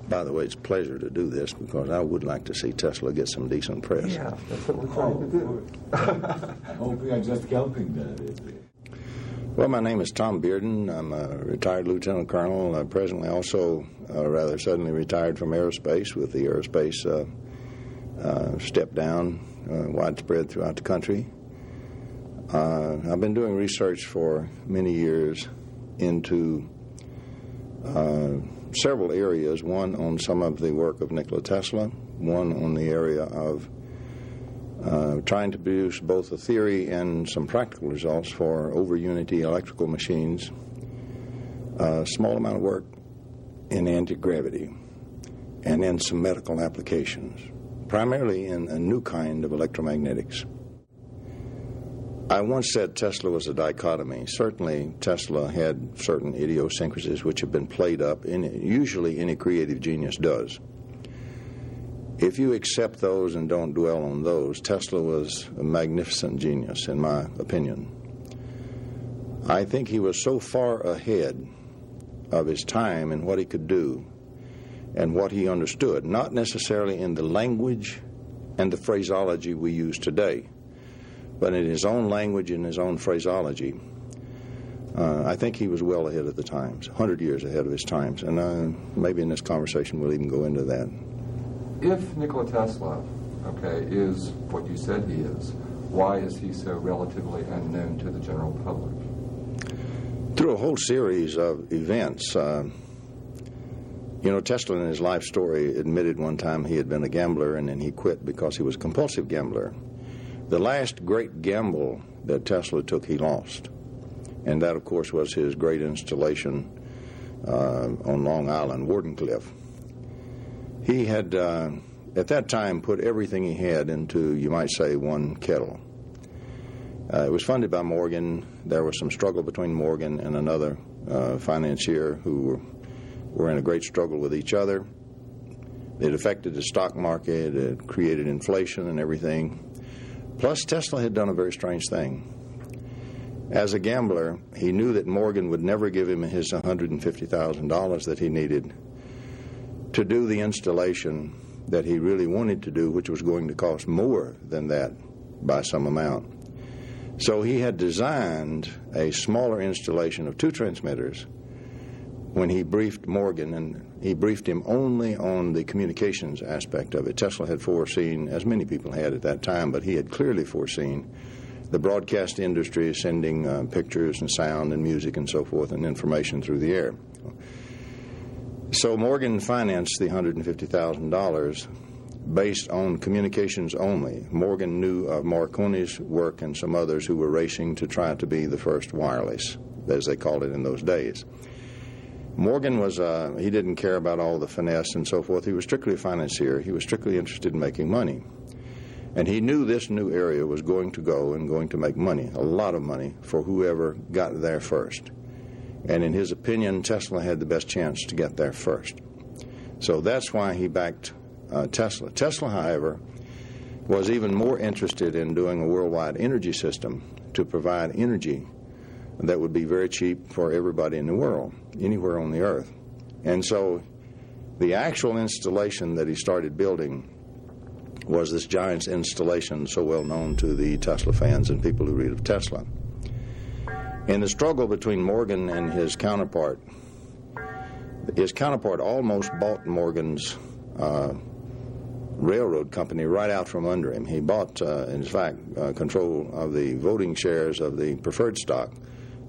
By the way, it's a pleasure to do this because I would like to see Tesla get some decent press. Yeah, that's what we're trying to do. I hope we are just helping that. Well, my name is Tom Bearden. I'm a retired lieutenant colonel. Presently also rather suddenly retired from aerospace with the aerospace step down widespread throughout the country. I've been doing research for many years into several areas, one on some of the work of Nikola Tesla, one on the area of trying to produce both a theory and some practical results for over-unity electrical machines, a small amount of work in anti-gravity, and then some medical applications, primarily in a new kind of electromagnetics. I once said Tesla was a dichotomy. Certainly, Tesla had certain idiosyncrasies which have been played up, and usually any creative genius does. If you accept those and don't dwell on those, Tesla was a magnificent genius, in my opinion. I think he was so far ahead of his time in what he could do and what he understood, not necessarily in the language and the phraseology we use today, but in his own language and his own phraseology. I think he was well ahead of the times, 100 years ahead of his times, and maybe in this conversation we'll even go into that. If Nikola Tesla, is what you said he is, why is he so relatively unknown to the general public? Through a whole series of events. Tesla in his life story admitted one time he had been a gambler, and then he quit because he was a compulsive gambler. The last great gamble that Tesla took, he lost. And that, of course, was his great installation on Long Island, Wardenclyffe. He had, at that time, put everything he had into, you might say, one kettle. It was funded by Morgan. There was some struggle between Morgan and another financier who were in a great struggle with each other. It affected the stock market. It created inflation and everything. Plus, Tesla had done a very strange thing. As a gambler, he knew that Morgan would never give him his $150,000 that he needed to do the installation that he really wanted to do, which was going to cost more than that by some amount. So he had designed a smaller installation of 2 transmitters when he briefed Morgan, and he briefed him only on the communications aspect of it. Tesla had foreseen, as many people had at that time, but he had clearly foreseen the broadcast industry sending pictures and sound and music and so forth and information through the air. So Morgan financed the $150,000 based on communications only. Morgan knew of Marconi's work and some others who were racing to try to be the first wireless, as they called it in those days. Morgan was, he didn't care about all the finesse and so forth. He was strictly a financier. He was strictly interested in making money. And he knew this new area was going to go and going to make money, a lot of money, for whoever got there first. And in his opinion, Tesla had the best chance to get there first. So that's why he backed Tesla. Tesla, however, was even more interested in doing a worldwide energy system to provide energy that would be very cheap for everybody in the world, anywhere on the earth. And so the actual installation that he started building was this giant installation so well known to the Tesla fans and people who read of Tesla. In the struggle between Morgan and his counterpart almost bought Morgan's railroad company right out from under him. He bought, in fact, control of the voting shares of the preferred stock,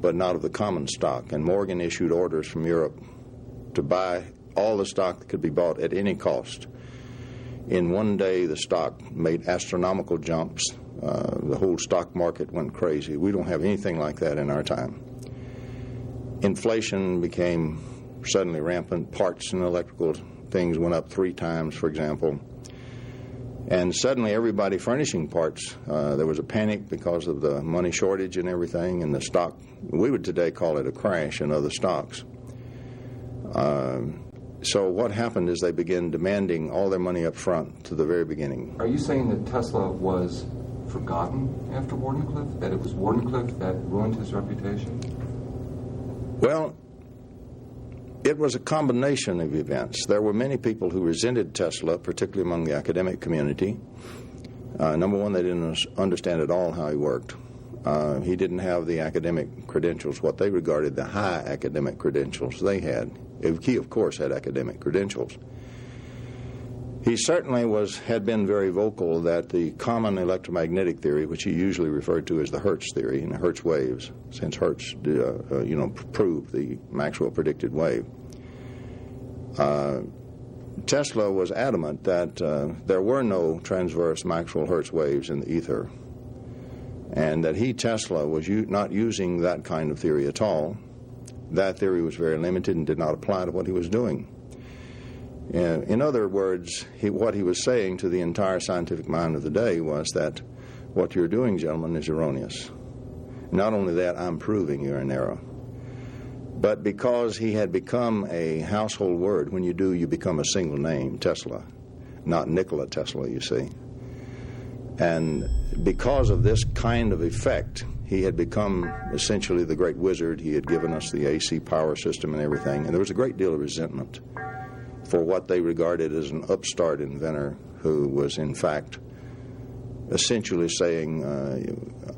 but not of the common stock. And Morgan issued orders from Europe to buy all the stock that could be bought at any cost. In one day, the stock made astronomical jumps. The whole stock market went crazy. We don't have anything like that in our time. Inflation became suddenly rampant. Parts and electrical things went up 3 times, for example. And suddenly everybody furnishing parts, there was a panic because of the money shortage and everything, and the stock, we would today call it a crash in other stocks. So what happened is they began demanding all their money up front to the very beginning. Are you saying that Tesla was forgotten after Wardenclyffe, that it was Wardenclyffe that ruined his reputation? Well, It was a combination of events. There were many people who resented Tesla, particularly among the academic community. Number one, they didn't understand at all how he worked. He didn't have the academic credentials, what they regarded the high academic credentials they had. He, of course, had academic credentials. He certainly had been very vocal that the common electromagnetic theory, which he usually referred to as the Hertz theory and the Hertz waves, since Hertz, proved the Maxwell predicted wave. Tesla was adamant that there were no transverse Maxwell-Hertz waves in the ether, and that Tesla, was not using that kind of theory at all. That theory was very limited and did not apply to what he was doing. In other words, what he was saying to the entire scientific mind of the day was that what you're doing, gentlemen, is erroneous. Not only that, I'm proving you're in error. But because he had become a household word, when you do, you become a single name, Tesla, not Nikola Tesla, you see. And because of this kind of effect, he had become essentially the great wizard. He had given us the AC power system and everything. And there was a great deal of resentment for what they regarded as an upstart inventor who was, in fact, essentially saying,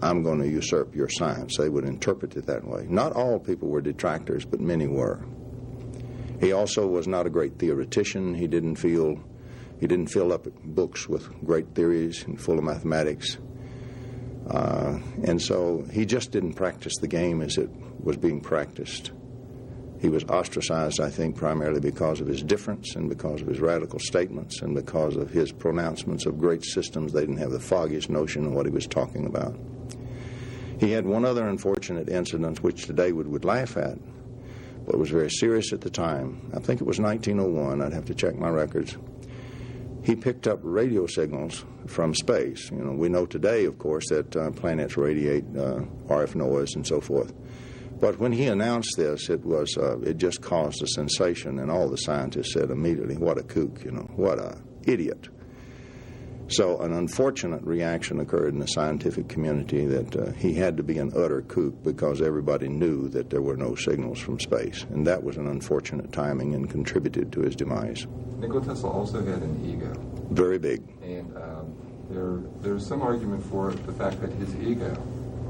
I'm going to usurp your science. They would interpret it that way. Not all people were detractors, but many were. He also was not a great theoretician. He didn't fill up books with great theories and full of mathematics. And so he just didn't practice the game as it was being practiced. He was ostracized, I think, primarily because of his difference and because of his radical statements and because of his pronouncements of great systems. They didn't have the foggiest notion of what he was talking about. He had one other unfortunate incident, which today we would laugh at, but was very serious at the time. I think it was 1901. I'd have to check my records. He picked up radio signals from space. We know today, of course, that planets radiate RF noise and so forth. But when he announced this, it just caused a sensation, and all the scientists said immediately, what a kook, what a idiot. So an unfortunate reaction occurred in the scientific community that he had to be an utter kook because everybody knew that there were no signals from space. And that was an unfortunate timing and contributed to his demise. Nikola Tesla also had an ego. Very big. And there's some argument for the fact that his ego,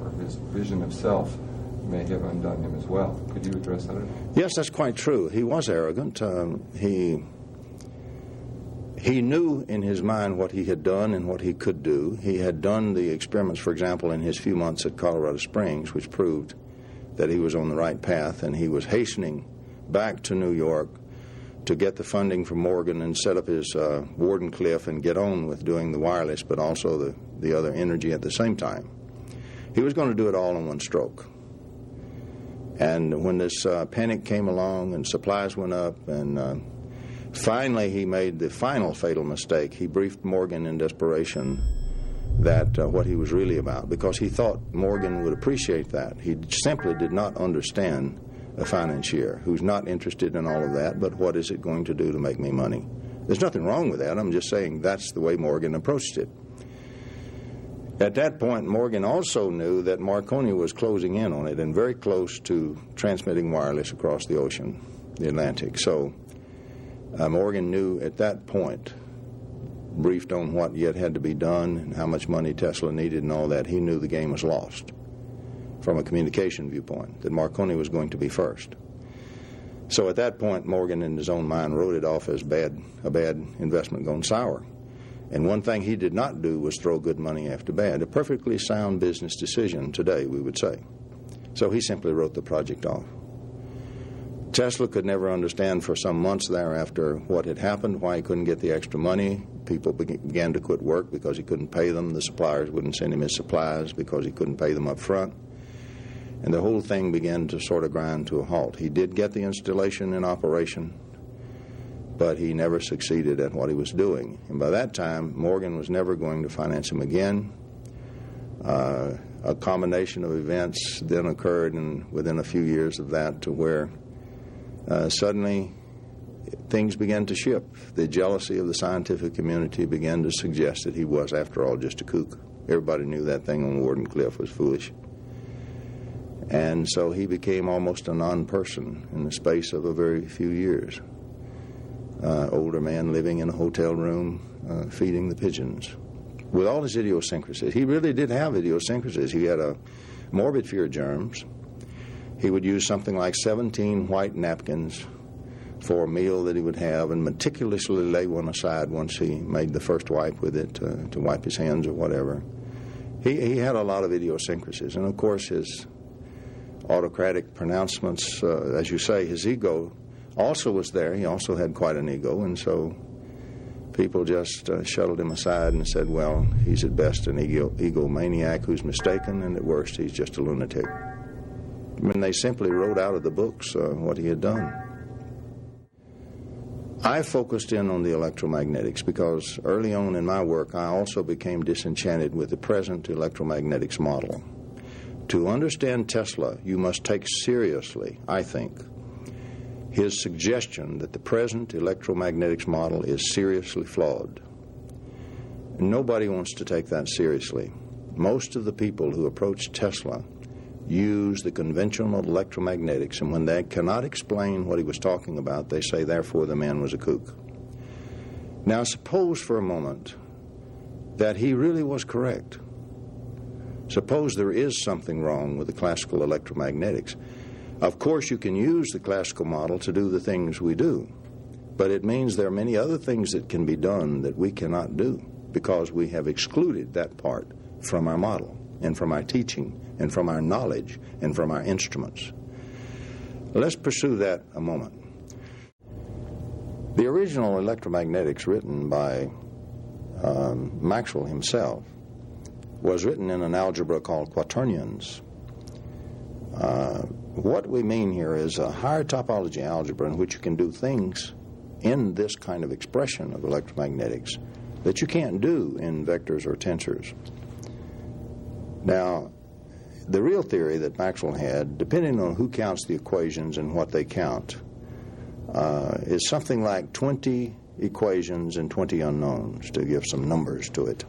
or his vision of self, may have undone him as well. Could you address that? Yes, that's quite true. He was arrogant. He knew in his mind what he had done and what he could do. He had done the experiments, for example, in his few months at Colorado Springs, which proved that he was on the right path, and he was hastening back to New York to get the funding from Morgan and set up his Warden Cliff and get on with doing the wireless, but also the other energy at the same time. He was going to do it all in one stroke. And when this panic came along and supplies went up, and finally he made the final fatal mistake. He briefed Morgan in desperation that what he was really about, because he thought Morgan would appreciate that. He simply did not understand a financier who's not interested in all of that, but what is it going to do to make me money? There's nothing wrong with that. I'm just saying that's the way Morgan approached it. At that point, Morgan also knew that Marconi was closing in on it and very close to transmitting wireless across the ocean, the Atlantic. So Morgan knew at that point, briefed on what yet had to be done and how much money Tesla needed and all that, he knew the game was lost from a communication viewpoint, that Marconi was going to be first. So at that point, Morgan, in his own mind, wrote it off as a bad investment gone sour. And one thing he did not do was throw good money after bad. A perfectly sound business decision today, we would say. So he simply wrote the project off. Tesla could never understand for some months thereafter what had happened, why he couldn't get the extra money. People began to quit work because he couldn't pay them. The suppliers wouldn't send him his supplies because he couldn't pay them up front. And the whole thing began to sort of grind to a halt. He did get the installation in operation, but he never succeeded at what he was doing. And by that time, Morgan was never going to finance him again. A combination of events then occurred within a few years of that to where suddenly things began to shift. The jealousy of the scientific community began to suggest that he was, after all, just a kook. Everybody knew that thing on Warden Cliff was foolish. And so he became almost a non-person in the space of a very few years. Older man living in a hotel room, feeding the pigeons. With all his idiosyncrasies. He really did have idiosyncrasies. He had a morbid fear of germs. He would use something like 17 white napkins for a meal that he would have and meticulously lay one aside once he made the first wipe with it to wipe his hands or whatever. He had a lot of idiosyncrasies. And, of course, his autocratic pronouncements, as you say, his ego also was there. He also had quite an ego, and so people just shuttled him aside and said, well, he's at best an egomaniac who's mistaken, and at worst he's just a lunatic. I mean, they simply wrote out of the books what he had done. I focused in on the electromagnetics because early on in my work I also became disenchanted with the present electromagnetics model. To understand Tesla, you must take seriously, I think, his suggestion that the present electromagnetics model is seriously flawed. Nobody wants to take that seriously. Most of the people who approach Tesla use the conventional electromagnetics, and when they cannot explain what he was talking about, they say, therefore, the man was a kook. Now, suppose for a moment that he really was correct. Suppose there is something wrong with the classical electromagnetics. Of course, you can use the classical model to do the things we do, but it means there are many other things that can be done that we cannot do because we have excluded that part from our model and from our teaching and from our knowledge and from our instruments. Let's pursue that a moment. The original electromagnetics written by Maxwell himself was written in an algebra called quaternions. What we mean here is a higher topology algebra in which you can do things in this kind of expression of electromagnetics that you can't do in vectors or tensors. Now, the real theory that Maxwell had, depending on who counts the equations and what they count, is something like 20 equations and 20 unknowns, to give some numbers to it.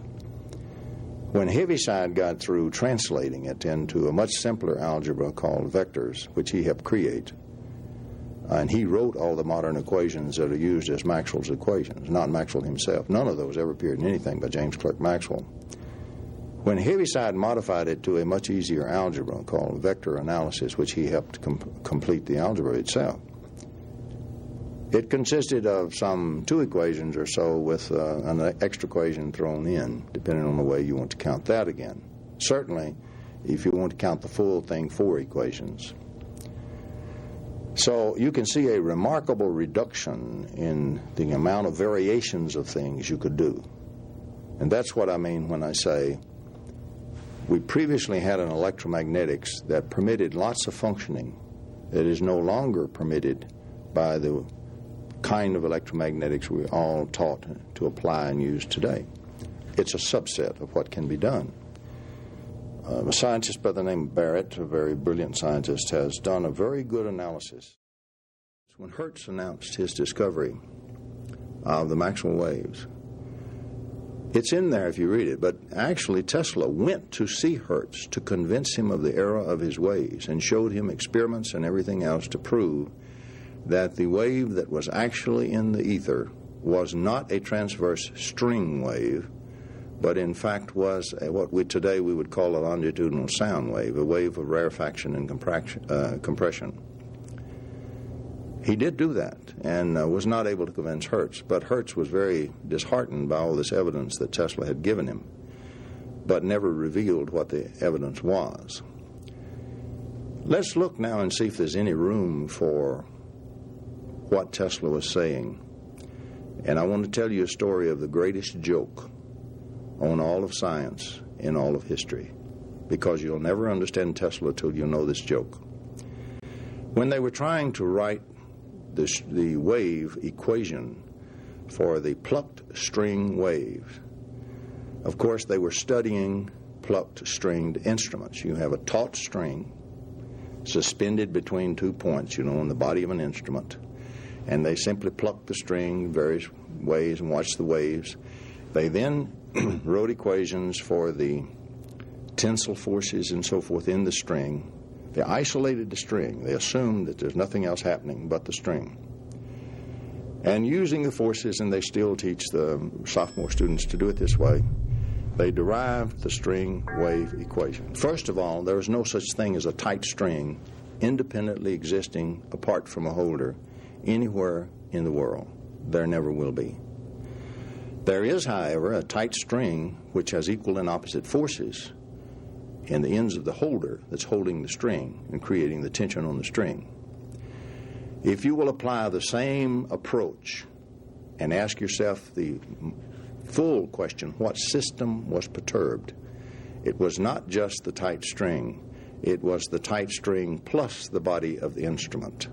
When Heaviside got through translating it into a much simpler algebra called vectors, which he helped create, and he wrote all the modern equations that are used as Maxwell's equations, not Maxwell himself. None of those ever appeared in anything by James Clerk Maxwell. When Heaviside modified it to a much easier algebra called vector analysis, which he helped complete the algebra itself, it consisted of some 2 equations or so with an extra equation thrown in, depending on the way you want to count that again. Certainly, if you want to count the full thing, 4 equations. So you can see a remarkable reduction in the amount of variations of things you could do. And that's what I mean when I say we previously had an electromagnetics that permitted lots of functioning that is no longer permitted by the kind of electromagnetics we all taught to apply and use today. It's a subset of what can be done. A scientist by the name of Barrett, a very brilliant scientist, has done a very good analysis. When Hertz announced his discovery of the Maxwell waves, it's in there if you read it, but actually Tesla went to see Hertz to convince him of the error of his ways and showed him experiments and everything else to prove that the wave that was actually in the ether was not a transverse string wave, but in fact was what today we would call a longitudinal sound wave, a wave of rarefaction and compression. He did do that and was not able to convince Hertz, but Hertz was very disheartened by all this evidence that Tesla had given him, but never revealed what the evidence was. Let's look now and see if there's any room for what Tesla was saying. And I want to tell you a story of the greatest joke on all of science in all of history, because you'll never understand Tesla till you know this joke. When they were trying to write the wave equation for the plucked string waves, of course they were studying plucked stringed instruments. You have a taut string suspended between 2 points, on the body of an instrument, and they simply plucked the string various ways and watched the waves. They then wrote equations for the tensile forces and so forth in the string They isolated the string. They assumed that there's nothing else happening but the string. And using the forces, and they still teach the sophomore students to do it this way, they derived the string wave equation. First of all, there is no such thing as a tight string independently existing apart from a holder anywhere in the world. There never will be. There is, however, a tight string which has equal and opposite forces in the ends of the holder that's holding the string and creating the tension on the string. If you will apply the same approach and ask yourself the full question, what system was perturbed? It was not just the tight string. It was the tight string plus the body of the instrument.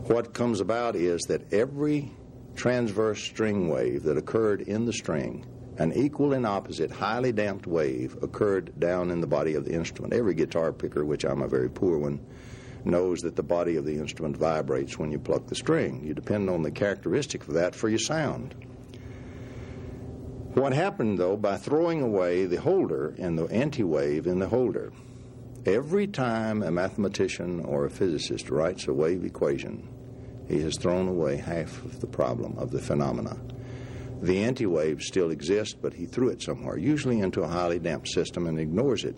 What comes about is that every transverse string wave that occurred in the string, an equal and opposite highly damped wave occurred down in the body of the instrument. Every guitar picker, which I'm a very poor one, knows that the body of the instrument vibrates when you pluck the string. You depend on the characteristic of that for your sound. What happened, though, by throwing away the holder and the anti-wave in the holder, every time a mathematician or a physicist writes a wave equation, he has thrown away half of the problem of the phenomena. The anti-wave still exists, but he threw it somewhere, usually into a highly damped system, and ignores it.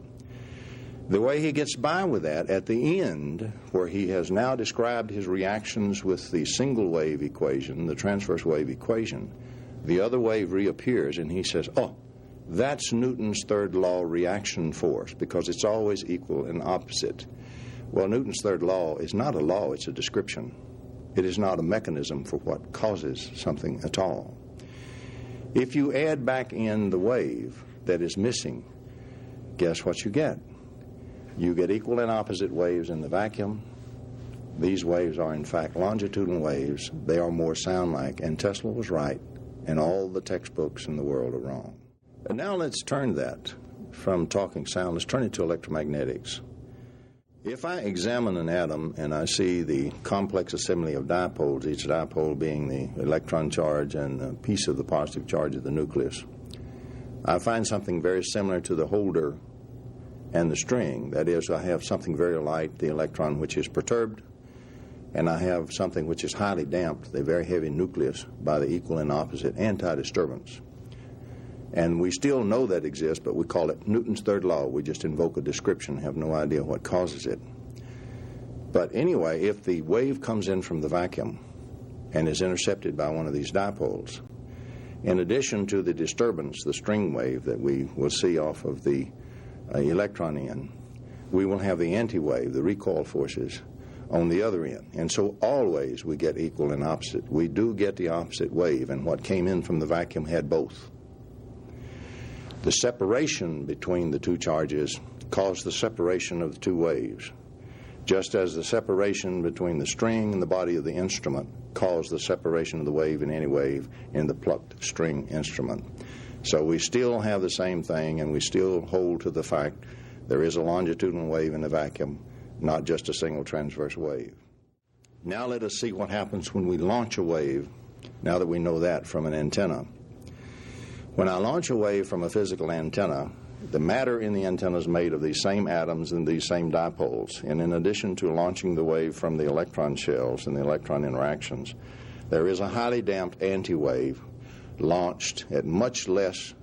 The way he gets by with that, at the end, where he has now described his reactions with the single wave equation, the transverse wave equation, the other wave reappears, and he says, oh, that's Newton's third law reaction force, because it's always equal and opposite. Well, Newton's third law is not a law, it's a description. It is not a mechanism for what causes something at all. If you add back in the wave that is missing, guess what you get? You get equal and opposite waves in the vacuum. These waves are, in fact, longitudinal waves. They are more sound-like, and Tesla was right, and all the textbooks in the world are wrong. And now let's turn that from talking sound, let's turn it to electromagnetics. If I examine an atom and I see the complex assembly of dipoles, each dipole being the electron charge and a piece of the positive charge of the nucleus, I find something very similar to the holder and the string. That is, I have something very light, the electron, which is perturbed, and I have something which is highly damped, the very heavy nucleus, by the equal and opposite anti-disturbance. And we still know that exists, but we call it Newton's third law. We just invoke a description, have no idea what causes it. But anyway, if the wave comes in from the vacuum and is intercepted by one of these dipoles, in addition to the disturbance, the string wave that we will see off of the electron end, we will have the anti-wave, the recoil forces, on the other end. And so always we get equal and opposite. We do get the opposite wave, and what came in from the vacuum had both. The separation between the two charges caused the separation of the two waves, just as the separation between the string and the body of the instrument caused the separation of the wave and anti-wave in the plucked string instrument. So we still have the same thing, and we still hold to the fact there is a longitudinal wave in the vacuum, not just a single transverse wave. Now let us see what happens when we launch a wave, now that we know that from an antenna. When I launch a wave from a physical antenna, the matter in the antenna is made of these same atoms and these same dipoles. And in addition to launching the wave from the electron shells and the electron interactions, there is a highly damped anti-wave launched at much less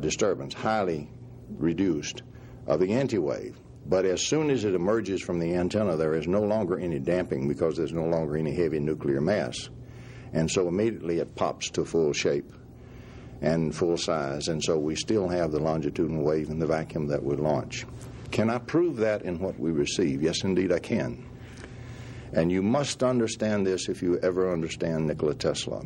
disturbance, highly reduced, of the anti-wave. But as soon as it emerges from the antenna, there is no longer any damping because there's no longer any heavy nuclear mass. And so immediately it pops to full shape and full size, and so we still have the longitudinal wave in the vacuum that we launch. Can I prove that in what we receive? Yes, indeed, I can. And you must understand this if you ever understand Nikola Tesla.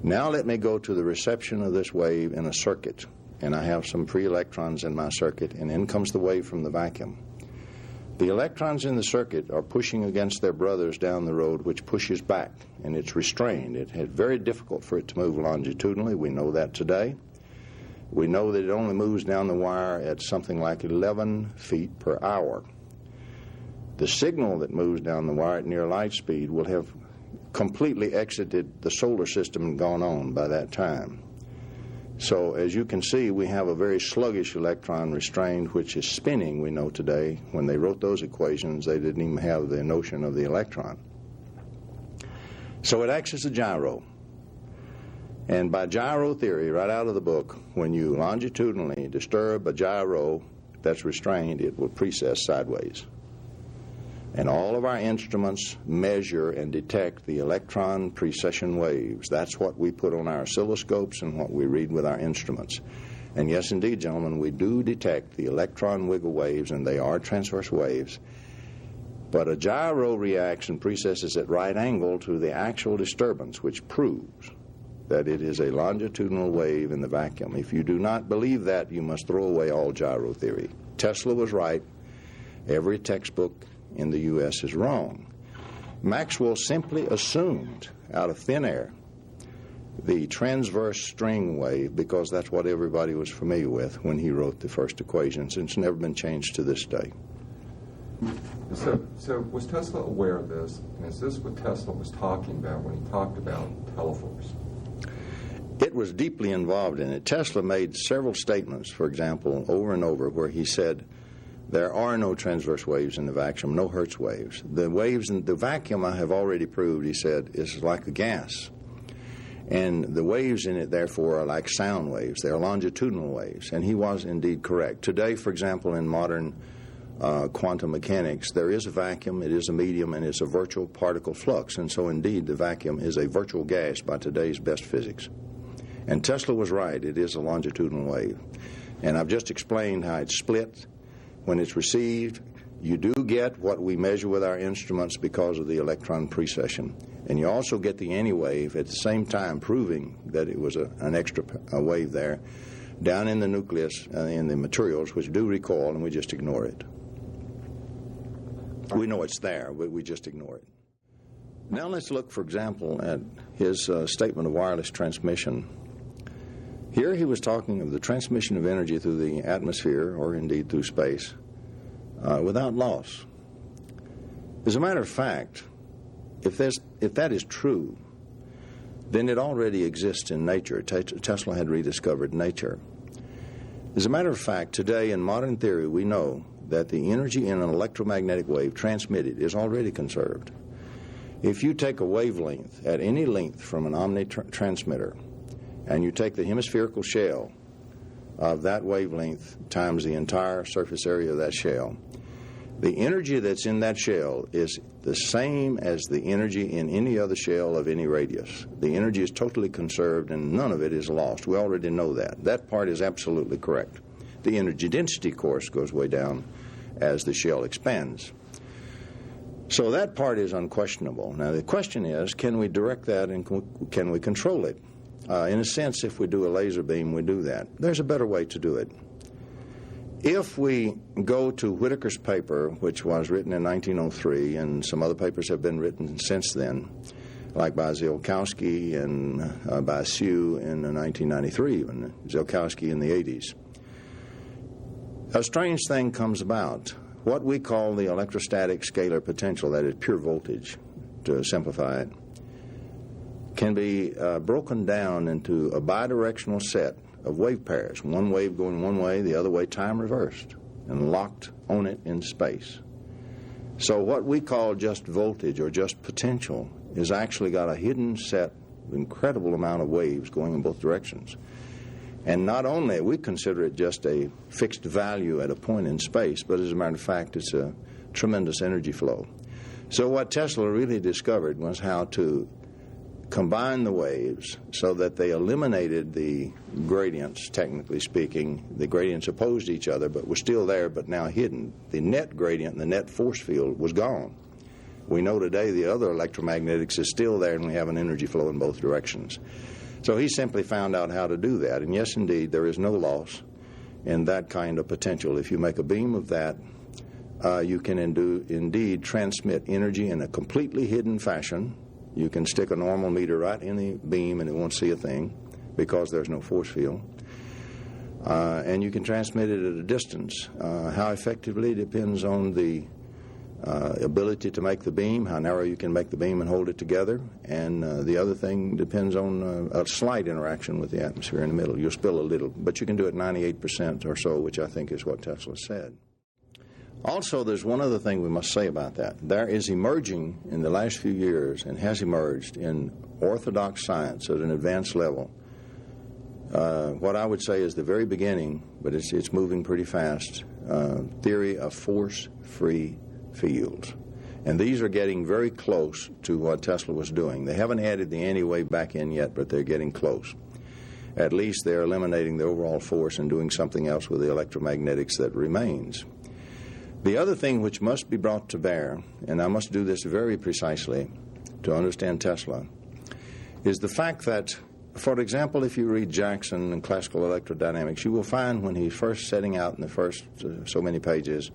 Now let me go to the reception of this wave in a circuit, and I have some free electrons in my circuit, and in comes the wave from the vacuum. The electrons in the circuit are pushing against their brothers down the road, which pushes back, and it's restrained. It's very difficult for it to move longitudinally. We know that today. We know that it only moves down the wire at something like 11 feet per hour. The signal that moves down the wire at near light speed will have completely exited the solar system and gone on by that time. So as you can see, we have a very sluggish electron restrained, which is spinning, we know today. When they wrote those equations, they didn't even have the notion of the electron. So it acts as a gyro. And by gyro theory, right out of the book, when you longitudinally disturb a gyro that's restrained, it will precess sideways. And all of our instruments measure and detect the electron precession waves. That's what we put on our oscilloscopes and what we read with our instruments. And yes, indeed, gentlemen, we do detect the electron wiggle waves, and they are transverse waves. But a gyro reacts and precesses at right angle to the actual disturbance, which proves that it is a longitudinal wave in the vacuum. If you do not believe that, you must throw away all gyro theory. Tesla was right. Every textbook in the U.S. is wrong. Maxwell simply assumed out of thin air the transverse string wave because that's what everybody was familiar with when he wrote the first equations, and it's never been changed to this day. So was Tesla aware of this, and is this what Tesla was talking about when he talked about teleforce? It was deeply involved in it. Tesla made several statements, for example, over and over, where he said, there are no transverse waves in the vacuum, no Hertz waves. The waves in the vacuum, I have already proved, he said, is like a gas. And the waves in it, therefore, are like sound waves. They are longitudinal waves. And he was indeed correct. Today, for example, in modern quantum mechanics, there is a vacuum, it is a medium, and it's a virtual particle flux. And so, indeed, the vacuum is a virtual gas by today's best physics. And Tesla was right. It is a longitudinal wave. And I've just explained how it's split. When it's received, you do get what we measure with our instruments because of the electron precession. And you also get the anti-wave at the same time, proving that it was an extra wave there down in the nucleus, in the materials, which do recoil, and we just ignore it. We know it's there, but we just ignore it. Now let's look, for example, at his statement of wireless transmission. Here he was talking of the transmission of energy through the atmosphere, or indeed through space, without loss. As a matter of fact, if that is true, then it already exists in nature. Tesla had rediscovered nature. As a matter of fact, today in modern theory, we know that the energy in an electromagnetic wave transmitted is already conserved. If you take a wavelength at any length from an omni-transmitter, and you take the hemispherical shell of that wavelength times the entire surface area of that shell, the energy that's in that shell is the same as the energy in any other shell of any radius. The energy is totally conserved and none of it is lost. We already know that. That part is absolutely correct. The energy density, of course, goes way down as the shell expands. So that part is unquestionable. Now the question is, can we direct that and can we control it? In a sense, if we do a laser beam, we do that. There's a better way to do it. If we go to Whittaker's paper, which was written in 1903, and some other papers have been written since then, like by Ziolkowski and by Hsu in 1993, even Ziolkowski in the 80s, a strange thing comes about. What we call the electrostatic scalar potential, that is pure voltage, to simplify it, can be broken down into a bidirectional set of wave pairs, one wave going one way, the other way time reversed, and locked on it in space. So what we call just voltage or just potential is actually got a hidden set, incredible amount of waves going in both directions. And not only, we consider it just a fixed value at a point in space, but as a matter of fact, it's a tremendous energy flow. So what Tesla really discovered was how to combine the waves so that they eliminated the gradients, technically speaking. The gradients opposed each other, but were still there, but now hidden. The net gradient and the net force field was gone. We know today the other electromagnetics is still there, and we have an energy flow in both directions. So he simply found out how to do that. And yes, indeed, there is no loss in that kind of potential. If you make a beam of that, you can indeed transmit energy in a completely hidden fashion. You can stick a normal meter right in the beam and it won't see a thing because there's no force field. And you can transmit it at a distance. How effectively depends on the ability to make the beam, how narrow you can make the beam and hold it together, and the other thing depends on a slight interaction with the atmosphere in the middle. You'll spill a little, but you can do it 98% or so, which I think is what Tesla said. Also, there's one other thing we must say about that. There is emerging in the last few years, and has emerged in orthodox science at an advanced level, what I would say is the very beginning, but it's moving pretty fast, theory of force-free fields. And these are getting very close to what Tesla was doing. They haven't added the anti-wave back in yet, but they're getting close. At least they're eliminating the overall force and doing something else with the electromagnetics that remains. The other thing which must be brought to bear, and I must do this very precisely to understand Tesla, is the fact that, for example, if you read Jackson and classical electrodynamics, you will find when he's first setting out in the first so many pages,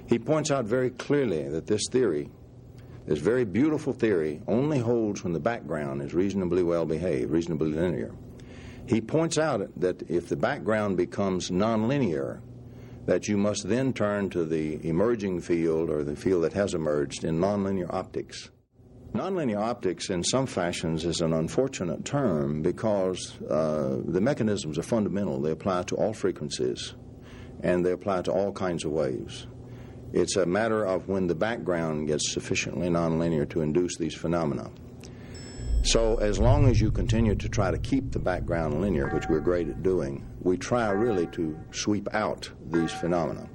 he points out very clearly that this theory, this very beautiful theory, only holds when the background is reasonably well behaved, reasonably linear. He points out that if the background becomes nonlinear, that you must then turn to the emerging field, or the field that has emerged, in nonlinear optics. Nonlinear optics, in some fashions, is an unfortunate term because the mechanisms are fundamental. They apply to all frequencies, and they apply to all kinds of waves. It's a matter of when the background gets sufficiently nonlinear to induce these phenomena. So as long as you continue to try to keep the background linear, which we're great at doing, we try really to sweep out these phenomena.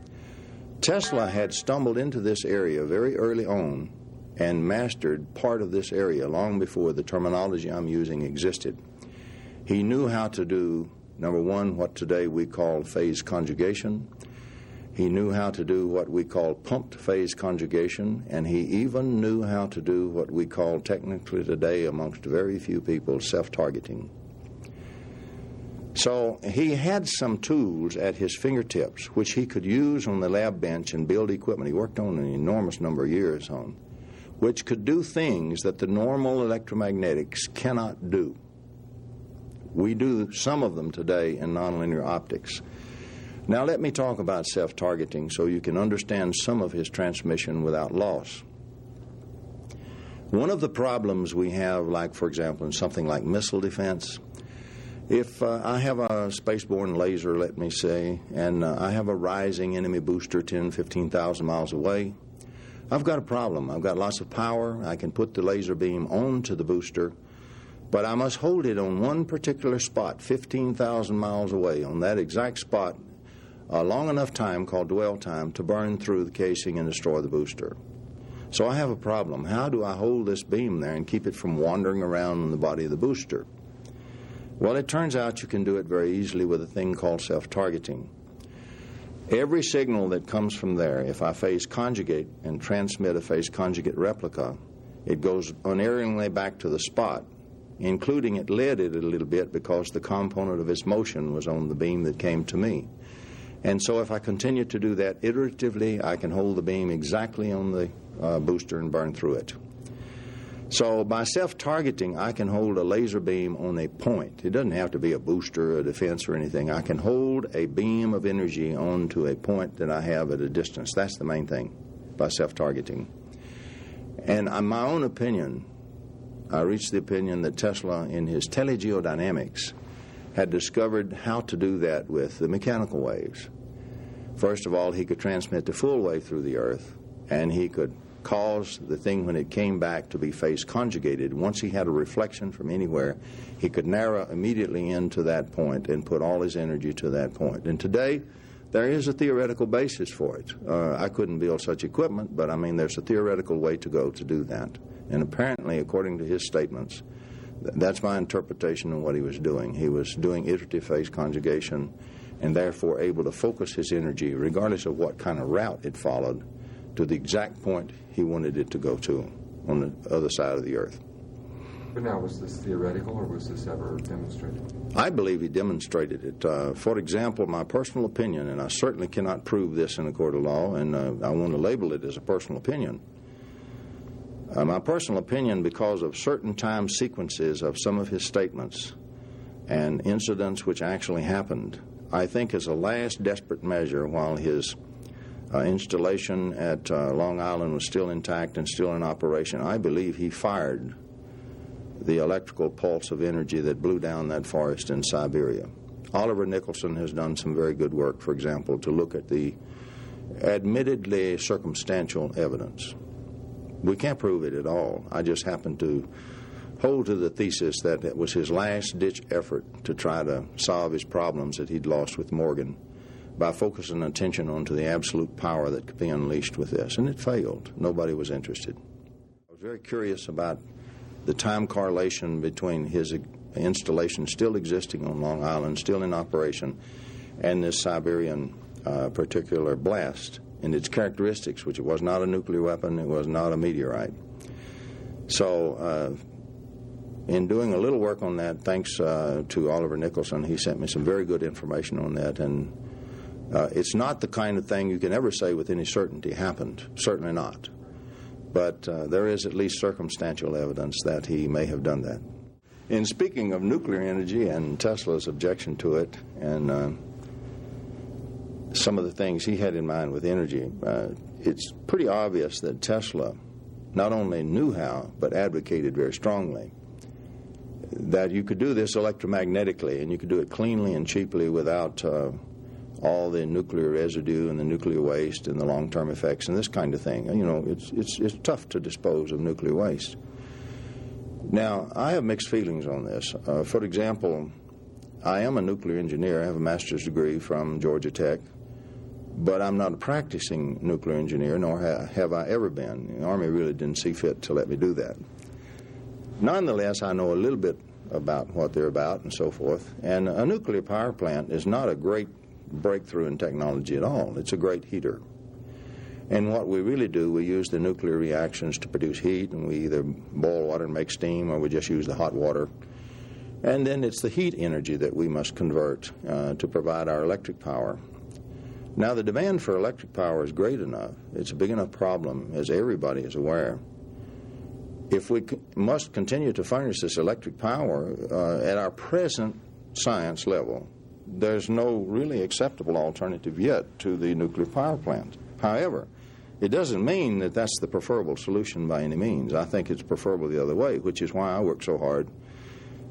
Tesla had stumbled into this area very early on and mastered part of this area long before the terminology I'm using existed. He knew how to do, number one, what today we call phase conjugation. He knew how to do what we call pumped phase conjugation, and he even knew how to do what we call technically today, amongst very few people, self-targeting. So he had some tools at his fingertips which he could use on the lab bench and build equipment he worked on an enormous number of years on, which could do things that the normal electromagnetics cannot do. We do some of them today in nonlinear optics. Now let me talk about self-targeting so you can understand some of his transmission without loss. One of the problems we have, like for example in something like missile defense, if I have a spaceborne laser, let me say, and I have a rising enemy booster 10, 15,000 miles away, I've got a problem. I've got lots of power. I can put the laser beam onto the booster, but I must hold it on one particular spot, 15,000 miles away, on that exact spot, a long enough time called dwell time to burn through the casing and destroy the booster. So I have a problem. How do I hold this beam there and keep it from wandering around in the body of the booster? Well, it turns out you can do it very easily with a thing called self-targeting. Every signal that comes from there, if I phase conjugate and transmit a phase conjugate replica, it goes unerringly back to the spot, including it led it a little bit because the component of its motion was on the beam that came to me. And so if I continue to do that iteratively, I can hold the beam exactly on the booster and burn through it. So by self-targeting, I can hold a laser beam on a point. It doesn't have to be a booster, a defense, or anything. I can hold a beam of energy onto a point that I have at a distance. That's the main thing by self-targeting. And in my own opinion, I reached the opinion that Tesla, in his telegeodynamics, had discovered how to do that with the mechanical waves. First of all, he could transmit the full wave through the Earth, and he could cause the thing when it came back to be phase conjugated. Once he had a reflection from anywhere, he could narrow immediately into that point and put all his energy to that point. And today, there is a theoretical basis for it. I couldn't build such equipment, but I mean there's a theoretical way to go to do that. And apparently, according to his statements, that's my interpretation of what he was doing. He was doing iterative phase conjugation and therefore able to focus his energy, regardless of what kind of route it followed, to the exact point he wanted it to go to on the other side of the Earth. But now, was this theoretical or was this ever demonstrated? I believe he demonstrated it. For example, my personal opinion, and I certainly cannot prove this in a court of law, and I want to label it as a personal opinion. My personal opinion, because of certain time sequences of some of his statements and incidents which actually happened, I think as a last desperate measure while his installation at Long Island was still intact and still in operation, I believe he fired the electrical pulse of energy that blew down that forest in Siberia. Oliver Nicholson has done some very good work, for example, to look at the admittedly circumstantial evidence. We can't prove it at all. I just happen to hold to the thesis that it was his last-ditch effort to try to solve his problems that he'd lost with Morgan by focusing attention onto the absolute power that could be unleashed with this. And it failed. Nobody was interested. I was very curious about the time correlation between his installation still existing on Long Island, still in operation, and this Siberian particular blast and its characteristics, which it was not a nuclear weapon, it was not a meteorite. So in doing a little work on that, thanks to Oliver Nicholson, he sent me some very good information on that, and it's not the kind of thing you can ever say with any certainty happened, certainly not. But there is at least circumstantial evidence that he may have done that. In speaking of nuclear energy and Tesla's objection to it, and some of the things he had in mind with energy, it's pretty obvious that Tesla not only knew how, but advocated very strongly that you could do this electromagnetically, and you could do it cleanly and cheaply without all the nuclear residue and the nuclear waste and the long-term effects and this kind of thing. You know, it's tough to dispose of nuclear waste. Now, I have mixed feelings on this. For example, I am a nuclear engineer. I have a master's degree from Georgia Tech, but I'm not a practicing nuclear engineer, nor have I ever been. The Army really didn't see fit to let me do that. Nonetheless, I know a little bit about what they're about and so forth, and a nuclear power plant is not a great breakthrough in technology at all. It's a great heater. And what we really do, we use the nuclear reactions to produce heat, and we either boil water and make steam, or we just use the hot water. And then it's the heat energy that we must convert to provide our electric power. Now, the demand for electric power is great enough. It's a big enough problem, as everybody is aware. If we must continue to furnish this electric power at our present science level, there's no really acceptable alternative yet to the nuclear power plant. However, it doesn't mean that that's the preferable solution by any means. I think it's preferable the other way, which is why I work so hard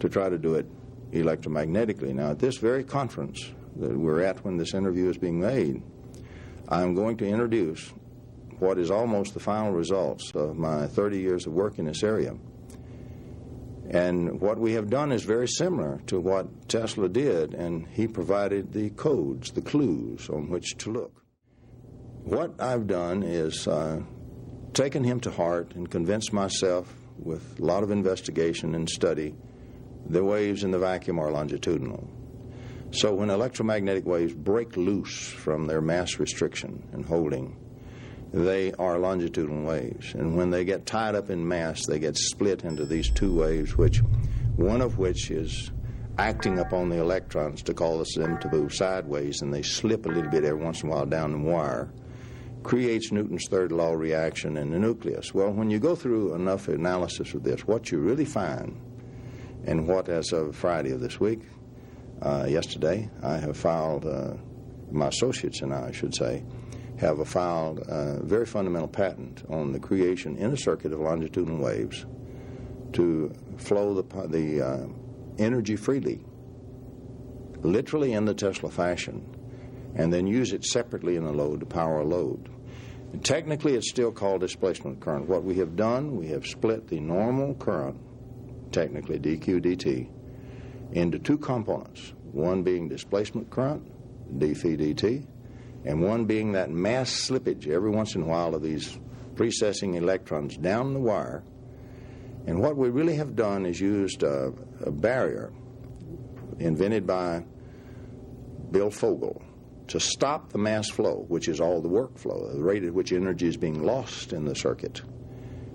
to try to do it electromagnetically. Now, at this very conference that we're at when this interview is being made, I'm going to introduce what is almost the final results of my 30 years of work in this area. And what we have done is very similar to what Tesla did, and he provided the codes, the clues on which to look. What I've done is taken him to heart and convinced myself with a lot of investigation and study the waves in the vacuum are longitudinal. So when electromagnetic waves break loose from their mass restriction and holding, they are longitudinal waves. And when they get tied up in mass, they get split into these two waves, one of which is acting upon the electrons to cause them to move sideways, and they slip a little bit every once in a while down the wire, creates Newton's third law reaction in the nucleus. Well, when you go through enough analysis of this, what you really find, and what as of Friday of this week, yesterday, I have filed, my associates and I should say, have filed a very fundamental patent on the creation in a circuit of longitudinal waves to flow the energy freely, literally in the Tesla fashion, and then use it separately in a load to power a load. And technically, it's still called displacement current. What we have done, we have split the normal current, technically dq dt, into two components, one being displacement current, d phi dt, and one being that mass slippage every once in a while of these precessing electrons down the wire. And what we really have done is used a barrier invented by Bill Fogel to stop the mass flow, which is all the workflow, the rate at which energy is being lost in the circuit.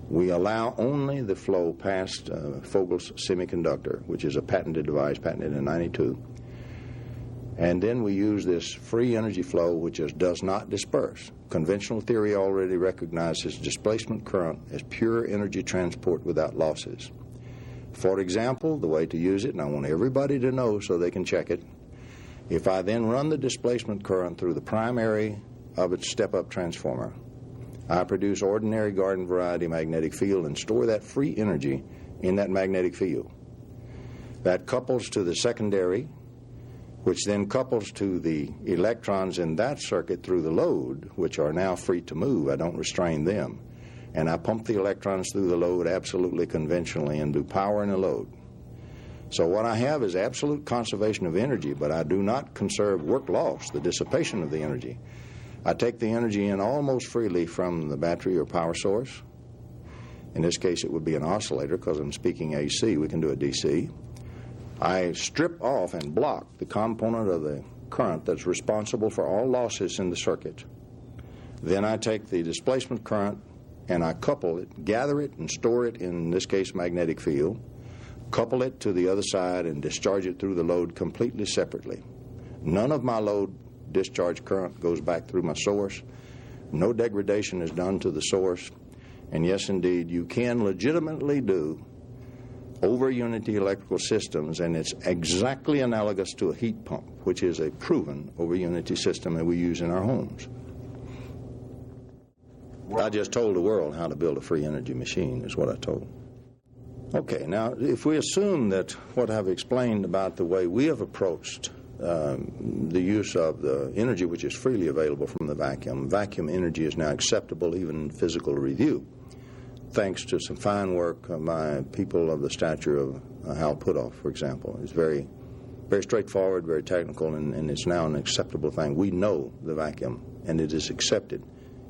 We allow only the flow past Fogel's semiconductor, which is a patented device, patented in 92. And then we use this free energy flow, which just does not disperse. Conventional theory already recognizes displacement current as pure energy transport without losses. For example, the way to use it, and I want everybody to know so they can check it, if I then run the displacement current through the primary of its step-up transformer, I produce ordinary garden variety magnetic field and store that free energy in that magnetic field. That couples to the secondary, which then couples to the electrons in that circuit through the load, which are now free to move. I don't restrain them. And I pump the electrons through the load absolutely conventionally and do power in the load. So what I have is absolute conservation of energy, but I do not conserve work loss, the dissipation of the energy. I take the energy in almost freely from the battery or power source. In this case, it would be an oscillator because I'm speaking AC. We can do a DC. I strip off and block the component of the current that's responsible for all losses in the circuit. Then I take the displacement current and I couple it, gather it, and store it in this case magnetic field, couple it to the other side and discharge it through the load completely separately. None of my load discharge current goes back through my source. No degradation is done to the source. And yes, indeed, you can legitimately do over-unity electrical systems, and it's exactly analogous to a heat pump, which is a proven over-unity system that we use in our homes. I just told the world how to build a free energy machine, is what I told. Okay, now, if we assume that what I've explained about the way we have approached the use of the energy which is freely available from the vacuum energy is now acceptable even in physical review, thanks to some fine work by people of the stature of Hal Puthoff, for example. It's very, very straightforward, very technical, and it's now an acceptable thing. We know the vacuum, and it is accepted.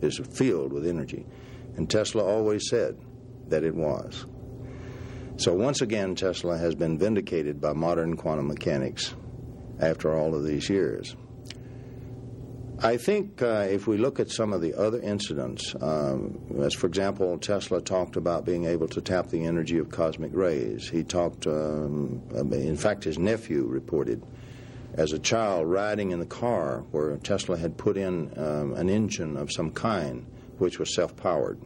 It is filled with energy. And Tesla always said that it was. So once again, Tesla has been vindicated by modern quantum mechanics after all of these years. I think if we look at some of the other incidents, as for example, Tesla talked about being able to tap the energy of cosmic rays. He talked, in fact, his nephew reported as a child riding in the car where Tesla had put in an engine of some kind which was self-powered.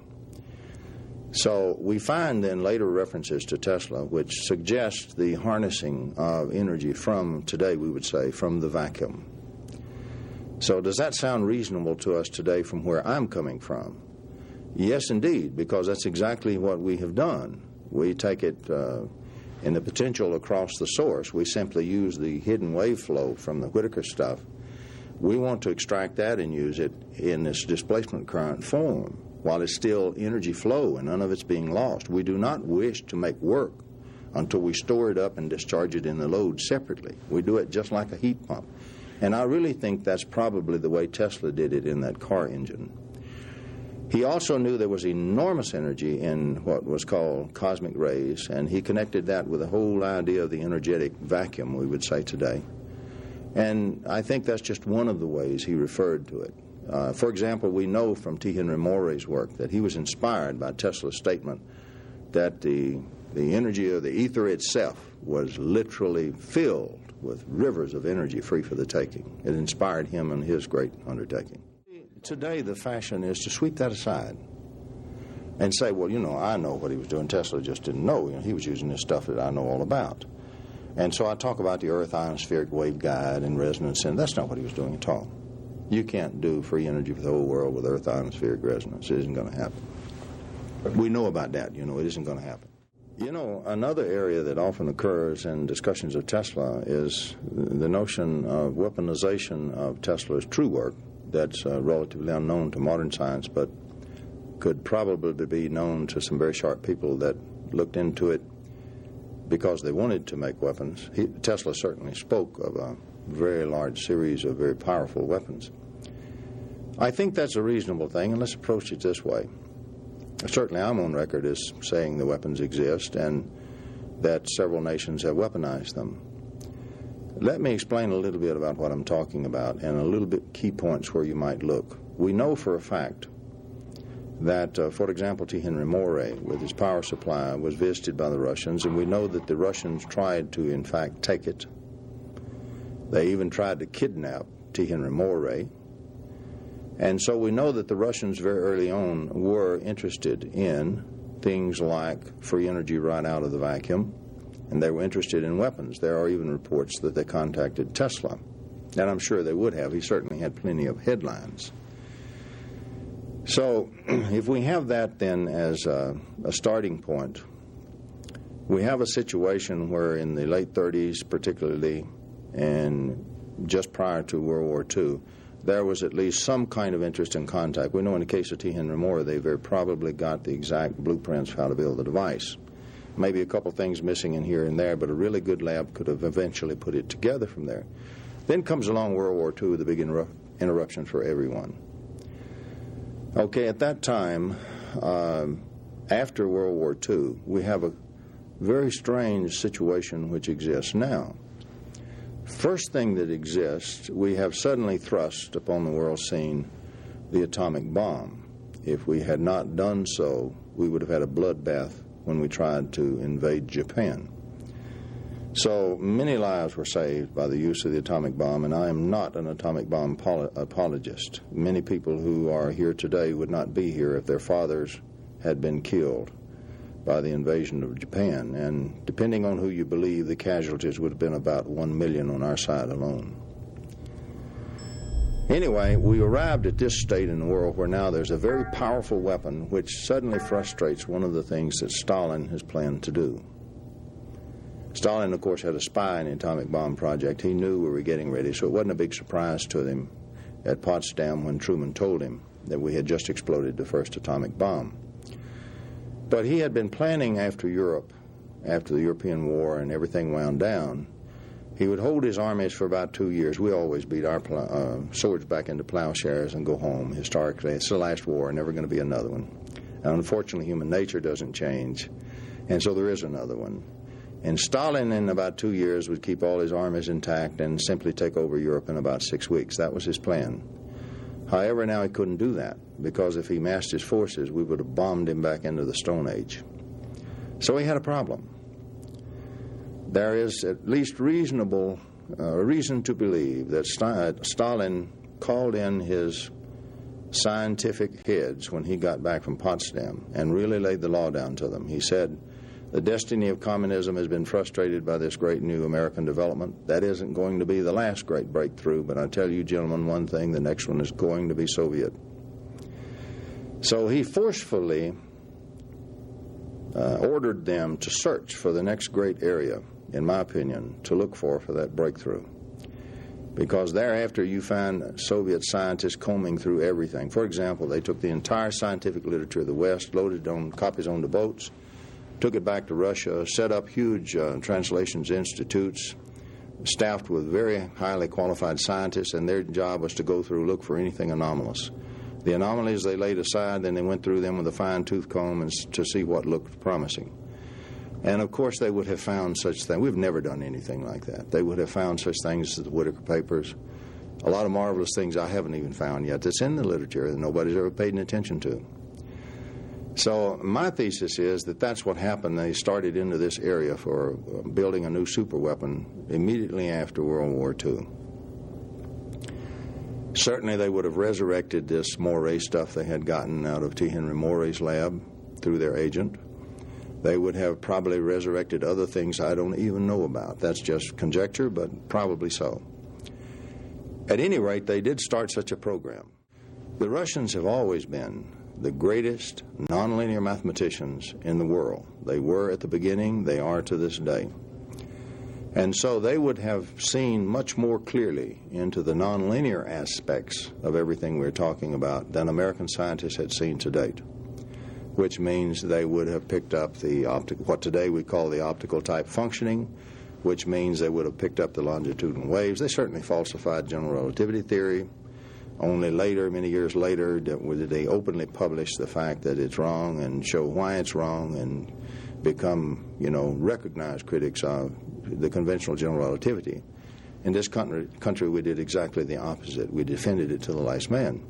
So we find then later references to Tesla which suggest the harnessing of energy from, today we would say, from the vacuum. So does that sound reasonable to us today from where I'm coming from? Yes, indeed, because that's exactly what we have done. We take it in the potential across the source. We simply use the hidden wave flow from the Whittaker stuff. We want to extract that and use it in this displacement current form while it's still energy flow and none of it's being lost. We do not wish to make work until we store it up and discharge it in the load separately. We do it just like a heat pump. And I really think that's probably the way Tesla did it in that car engine. He also knew there was enormous energy in what was called cosmic rays, and he connected that with the whole idea of the energetic vacuum, we would say today. And I think that's just one of the ways he referred to it. For example, we know from T. Henry Moray's work that he was inspired by Tesla's statement that the energy of the ether itself was literally filled with rivers of energy free for the taking. It inspired him in his great undertaking. Today, the fashion is to sweep that aside and say, well, I know what he was doing. Tesla just didn't know. He was using this stuff that I know all about. And so I talk about the Earth ionospheric wave guide and resonance, and that's not what he was doing at all. You can't do free energy for the whole world with Earth ionospheric resonance. It isn't going to happen. We know about that. It isn't going to happen. Another area that often occurs in discussions of Tesla is the notion of weaponization of Tesla's true work that's relatively unknown to modern science, but could probably be known to some very sharp people that looked into it because they wanted to make weapons. Tesla certainly spoke of a very large series of very powerful weapons. I think that's a reasonable thing, and let's approach it this way. Certainly I'm on record as saying the weapons exist and that several nations have weaponized them. Let me explain a little bit about what I'm talking about and a little bit key points where you might look. We know for a fact that, for example, T. Henry Moray, with his power supply, was visited by the Russians, and we know that the Russians tried to, in fact, take it. They even tried to kidnap T. Henry Moray. And so we know that the Russians very early on were interested in things like free energy right out of the vacuum, and they were interested in weapons. There are even reports that they contacted Tesla, and I'm sure they would have. He certainly had plenty of headlines. So if we have that then as a starting point, we have a situation where in the late 30s particularly, and just prior to World War II, there was at least some kind of interest in contact. We know in the case of T. Henry Moore, they very probably got the exact blueprints for how to build the device. Maybe a couple things missing in here and there, but a really good lab could have eventually put it together from there. Then comes along World War II, the big interruption for everyone. Okay, at that time, after World War II, we have a very strange situation which exists now. First thing that exists, we have suddenly thrust upon the world scene the atomic bomb. If we had not done so, we would have had a bloodbath when we tried to invade Japan. So many lives were saved by the use of the atomic bomb, and I am not an atomic bomb apologist. Many people who are here today would not be here if their fathers had been killed by the invasion of Japan, and depending on who you believe, the casualties would have been about 1 million on our side alone. Anyway, we arrived at this state in the world where now there's a very powerful weapon which suddenly frustrates one of the things that Stalin has planned to do. Stalin, of course, had a spy in the atomic bomb project. He knew we were getting ready, so it wasn't a big surprise to him at Potsdam when Truman told him that we had just exploded the first atomic bomb. But he had been planning after Europe, after the European War and everything wound down, he would hold his armies for about 2 years. We always beat our swords back into plowshares and go home. Historically, it's the last war, never going to be another one. And unfortunately, human nature doesn't change, and so there is another one. And Stalin, in about 2 years, would keep all his armies intact and simply take over Europe in about 6 weeks. That was his plan. However, now he couldn't do that, because if he massed his forces, we would have bombed him back into the Stone Age. So he had a problem. There is at least reason to believe that Stalin called in his scientific heads when he got back from Potsdam and really laid the law down to them. He said, the destiny of communism has been frustrated by this great new American development. That isn't going to be the last great breakthrough, but I tell you, gentlemen, one thing, the next one is going to be Soviet. So he forcefully ordered them to search for the next great area, in my opinion, to look for that breakthrough. Because thereafter you find Soviet scientists combing through everything. For example, they took the entire scientific literature of the West, loaded on copies onto boats, took it back to Russia, set up huge translations institutes, staffed with very highly qualified scientists, and their job was to go through, look for anything anomalous. The anomalies they laid aside, then they went through them with a fine-tooth comb and to see what looked promising. And, of course, they would have found such things. We've never done anything like that. They would have found such things as the Whittaker Papers, a lot of marvelous things I haven't even found yet that's in the literature that nobody's ever paid any attention to. So my thesis is that that's what happened. They started into this area for building a new superweapon immediately after World War II. Certainly they would have resurrected this Moray stuff they had gotten out of T. Henry Moray's lab through their agent. They would have probably resurrected other things I don't even know about. That's just conjecture, but probably so. At any rate, they did start such a program. The Russians have always been the greatest nonlinear mathematicians in the world. They were at the beginning, they are to this day. And so they would have seen much more clearly into the nonlinear aspects of everything we're talking about than American scientists had seen to date, which means they would have picked up what today we call the optical type functioning, which means they would have picked up the longitudinal waves. They certainly falsified general relativity theory. Only later, many years later, did they openly publish the fact that it's wrong and show why it's wrong and become, recognized critics of the conventional general relativity. In this country, we did exactly the opposite. We defended it to the last man.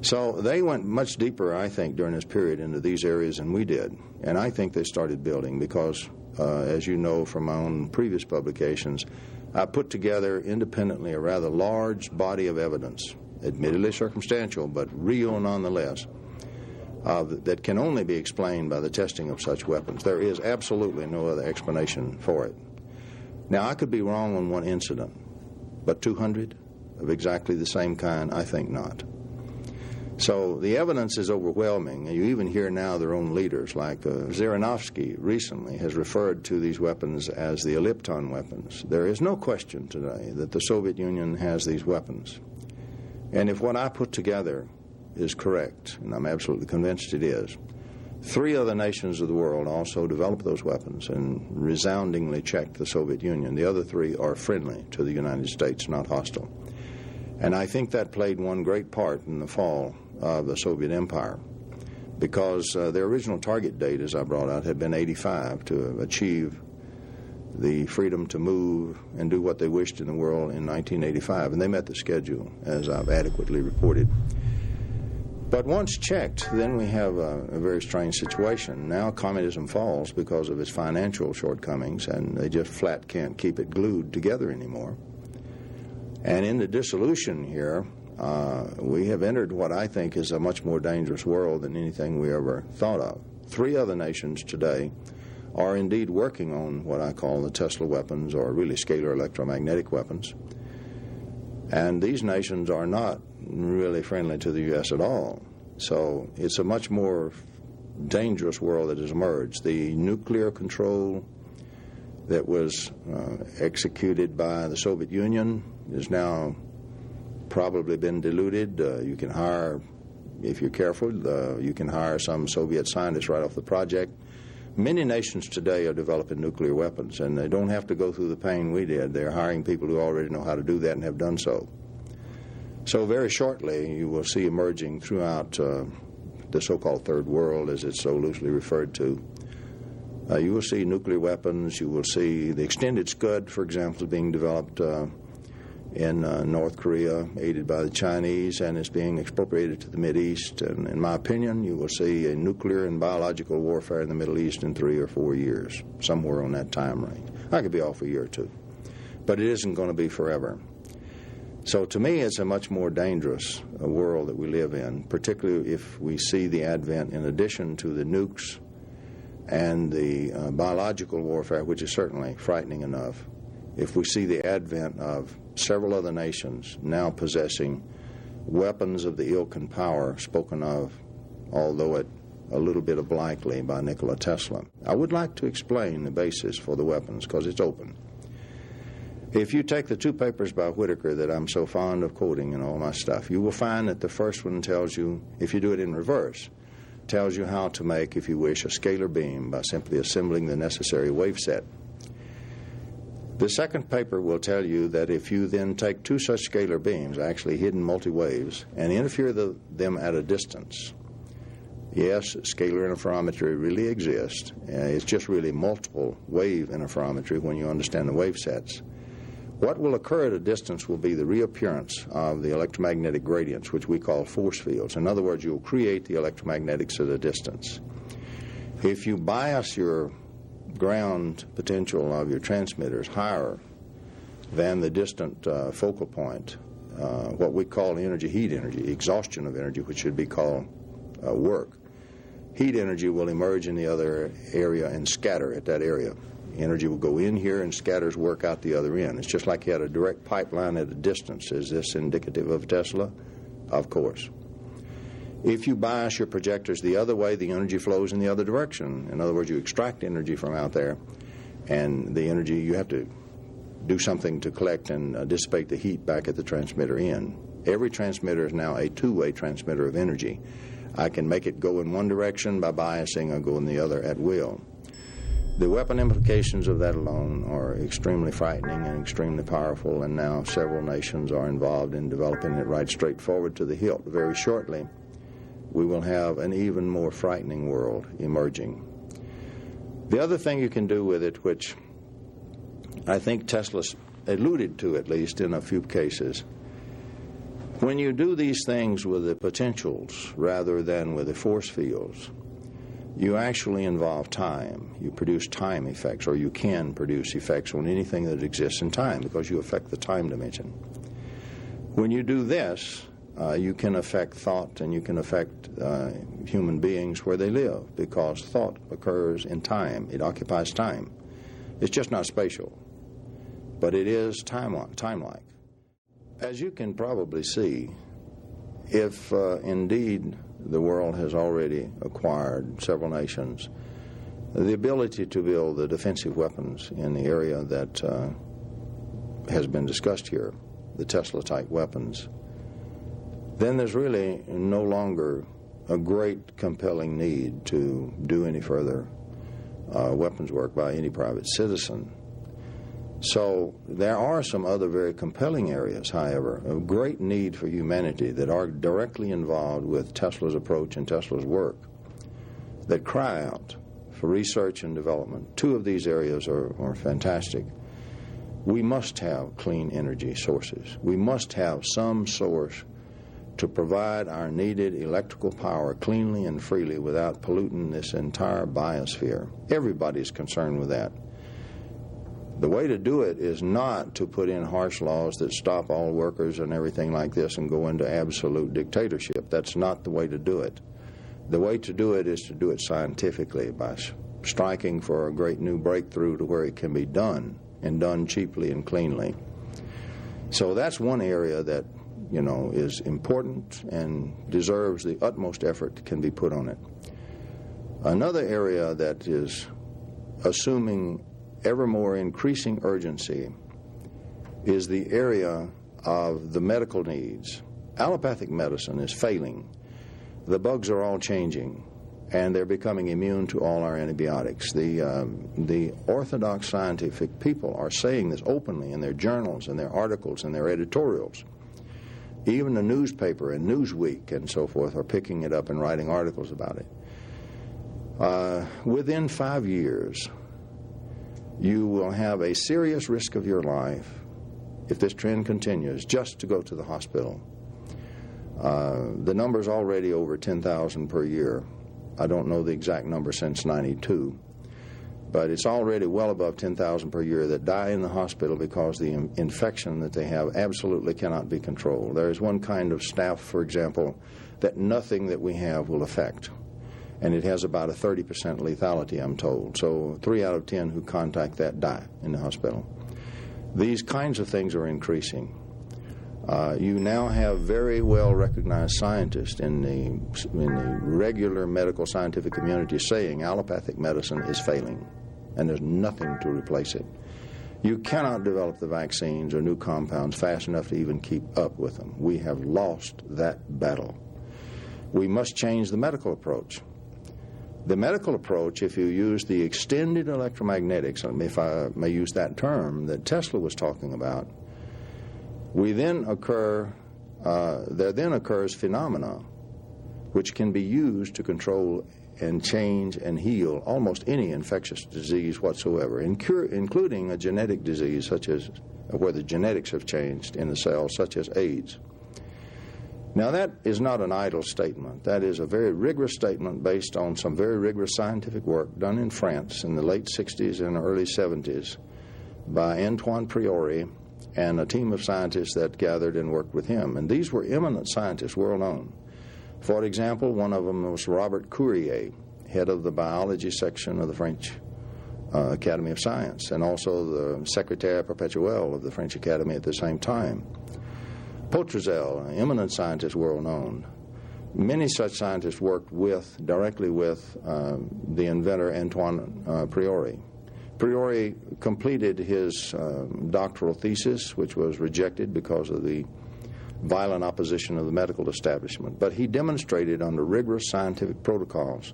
So they went much deeper, I think, during this period into these areas than we did. And I think they started building because, as you know from my own previous publications, I put together independently a rather large body of evidence, admittedly circumstantial, but real nonetheless, that can only be explained by the testing of such weapons. There is absolutely no other explanation for it. Now, I could be wrong on one incident, but 200 of exactly the same kind, I think not. So the evidence is overwhelming. You even hear now their own leaders, like Zhirinovsky recently has referred to these weapons as the ellipton weapons. There is no question today that the Soviet Union has these weapons. And if what I put together is correct, and I'm absolutely convinced it is, 3 other nations of the world also developed those weapons and resoundingly checked the Soviet Union. The other 3 are friendly to the United States, not hostile. And I think that played one great part in the fall of the Soviet Empire, because their original target date, as I brought out, had been 85, to achieve the freedom to move and do what they wished in the world in 1985. And they met the schedule, as I've adequately reported. But once checked, then we have a very strange situation. Now communism falls because of its financial shortcomings, and they just flat can't keep it glued together anymore. And in the dissolution here, we have entered what I think is a much more dangerous world than anything we ever thought of. 3 other nations today are indeed working on what I call the Tesla weapons, or really scalar electromagnetic weapons. And these nations are not really friendly to the U.S. at all. So it's a much more dangerous world that has emerged. The nuclear control that was executed by the Soviet Union is now probably been diluted. You can hire, if you're careful, you can hire some Soviet scientists right off the project. Many nations today are developing nuclear weapons, and they don't have to go through the pain we did. They're hiring people who already know how to do that and have done so. So very shortly, you will see emerging throughout the so-called Third World, as it's so loosely referred to, you will see nuclear weapons. You will see the extended Scud, for example, being developed in North Korea, aided by the Chinese, and is being expropriated to the Mideast. And in my opinion, you will see a nuclear and biological warfare in the Middle East in 3 or 4 years, somewhere on that time range. I could be off a year or 2, but it isn't going to be forever. So to me, it's a much more dangerous world that we live in, particularly if we see the advent, in addition to the nukes and the biological warfare, which is certainly frightening enough, if we see the advent of several other nations now possessing weapons of the ilk and power spoken of, although it a little bit obliquely, by Nikola Tesla. I would like to explain the basis for the weapons, because it's open. If you take the 2 papers by Whittaker that I'm so fond of quoting in all my stuff, you will find that the first one tells you, if you do it in reverse, tells you how to make, if you wish, a scalar beam by simply assembling the necessary wave set. The second paper will tell you that if you then take 2 such scalar beams, actually hidden multi-waves, and interfere them at a distance, yes, scalar interferometry really exists. It's just really multiple wave interferometry when you understand the wave sets. What will occur at a distance will be the reappearance of the electromagnetic gradients, which we call force fields. In other words, you'll create the electromagnetics at a distance. If you bias your ground potential of your transmitters higher than the distant focal point, what we call energy, heat energy, exhaustion of energy, which should be called work, heat energy will emerge in the other area and scatter at that area. Energy will go in here and scatters work out the other end. It's just like you had a direct pipeline at a distance. Is this indicative of Tesla? Of course. If you bias your projectors the other way, the energy flows in the other direction. In other words, you extract energy from out there, and the energy, you have to do something to collect and dissipate the heat back at the transmitter end. Every transmitter is now a 2-way transmitter of energy. I can make it go in one direction by biasing or go in the other at will. The weapon implications of that alone are extremely frightening and extremely powerful, and now several nations are involved in developing it right straight forward to the hilt. Very shortly, we will have an even more frightening world emerging. The other thing you can do with it, which I think Tesla alluded to at least in a few cases, when you do these things with the potentials rather than with the force fields, you actually involve time. You produce time effects, or you can produce effects on anything that exists in time, because you affect the time dimension. When you do this, you can affect thought, and you can affect human beings where they live, because thought occurs in time. It occupies time. It's just not spatial, but it is time-like. As you can probably see, if indeed the world has already acquired, several nations, the ability to build the defensive weapons in the area that has been discussed here, the Tesla-type weapons, then there's really no longer a great compelling need to do any further weapons work by any private citizen. So there are some other very compelling areas, however, of great need for humanity that are directly involved with Tesla's approach and Tesla's work that cry out for research and development. Two of these areas are fantastic. We must have clean energy sources. We must have some source to provide our needed electrical power cleanly and freely without polluting this entire biosphere. Everybody's concerned with that. The way to do it is not to put in harsh laws that stop all workers and everything like this and go into absolute dictatorship. That's not the way to do it. The way to do it is to do it scientifically by striking for a great new breakthrough to where it can be done, and done cheaply and cleanly. So that's one area that, is important and deserves the utmost effort that can be put on it. Another area that is assuming ever more increasing urgency is the area of the medical needs. Allopathic medicine is failing. The bugs are all changing, and they're becoming immune to all our antibiotics. The orthodox scientific people are saying this openly in their journals and their articles and their editorials. Even the newspaper and Newsweek and so forth are picking it up and writing articles about it. Within 5 years, you will have a serious risk of your life, if this trend continues, just to go to the hospital. The number's already over 10,000 per year. I don't know the exact number since '92, but it's already well above 10,000 per year that die in the hospital because the infection that they have absolutely cannot be controlled. There is one kind of staph, for example, that nothing that we have will affect, and it has about a 30% lethality, I'm told. So 3 out of 10 who contact that die in the hospital. These kinds of things are increasing. You now have very well recognized scientists in the regular medical scientific community saying allopathic medicine is failing, and there's nothing to replace it. You cannot develop the vaccines or new compounds fast enough to even keep up with them. We have lost that battle. We must change the medical approach. The medical approach, if you use the extended electromagnetics, if I may use that term, that Tesla was talking about, there then occurs phenomena which can be used to control and change and heal almost any infectious disease whatsoever, including a genetic disease such as where the genetics have changed in the cells, such as AIDS. Now, that is not an idle statement. That is a very rigorous statement based on some very rigorous scientific work done in France in the late 60s and early 70s by Antoine Priori and a team of scientists that gathered and worked with him. And these were eminent scientists, world known. For example, one of them was Robert Courier, head of the biology section of the French Academy of Science, and also the Secrétaire Perpétuel of the French Academy at the same time. Potrezel, an eminent scientist, world known. Many such scientists worked directly with the inventor Antoine Priori. Priori completed his doctoral thesis, which was rejected because of the violent opposition of the medical establishment. But he demonstrated under rigorous scientific protocols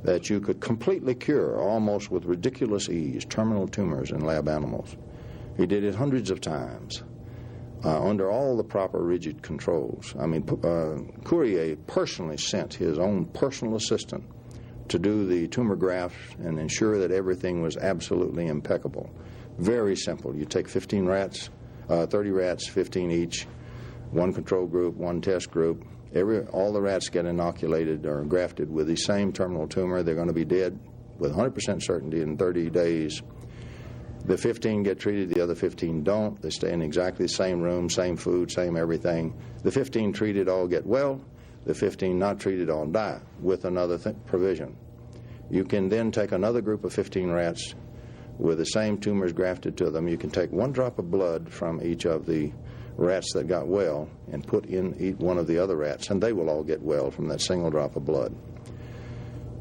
that you could completely cure, almost with ridiculous ease, terminal tumors in lab animals. He did it hundreds of times under all the proper rigid controls. I mean, Courier personally sent his own personal assistant to do the tumor grafts and ensure that everything was absolutely impeccable. Very simple. You take 30 rats, 15 each, one control group, one test group. All the rats get inoculated or grafted with the same terminal tumor. They're going to be dead with 100% certainty in 30 days. The 15 get treated, the other 15 don't. They stay in exactly the same room, same food, same everything. The 15 treated all get well. The 15 not treated all die with another provision. You can then take another group of 15 rats with the same tumors grafted to them. You can take one drop of blood from each of the rats that got well and put in each one of the other rats, and they will all get well from that single drop of blood.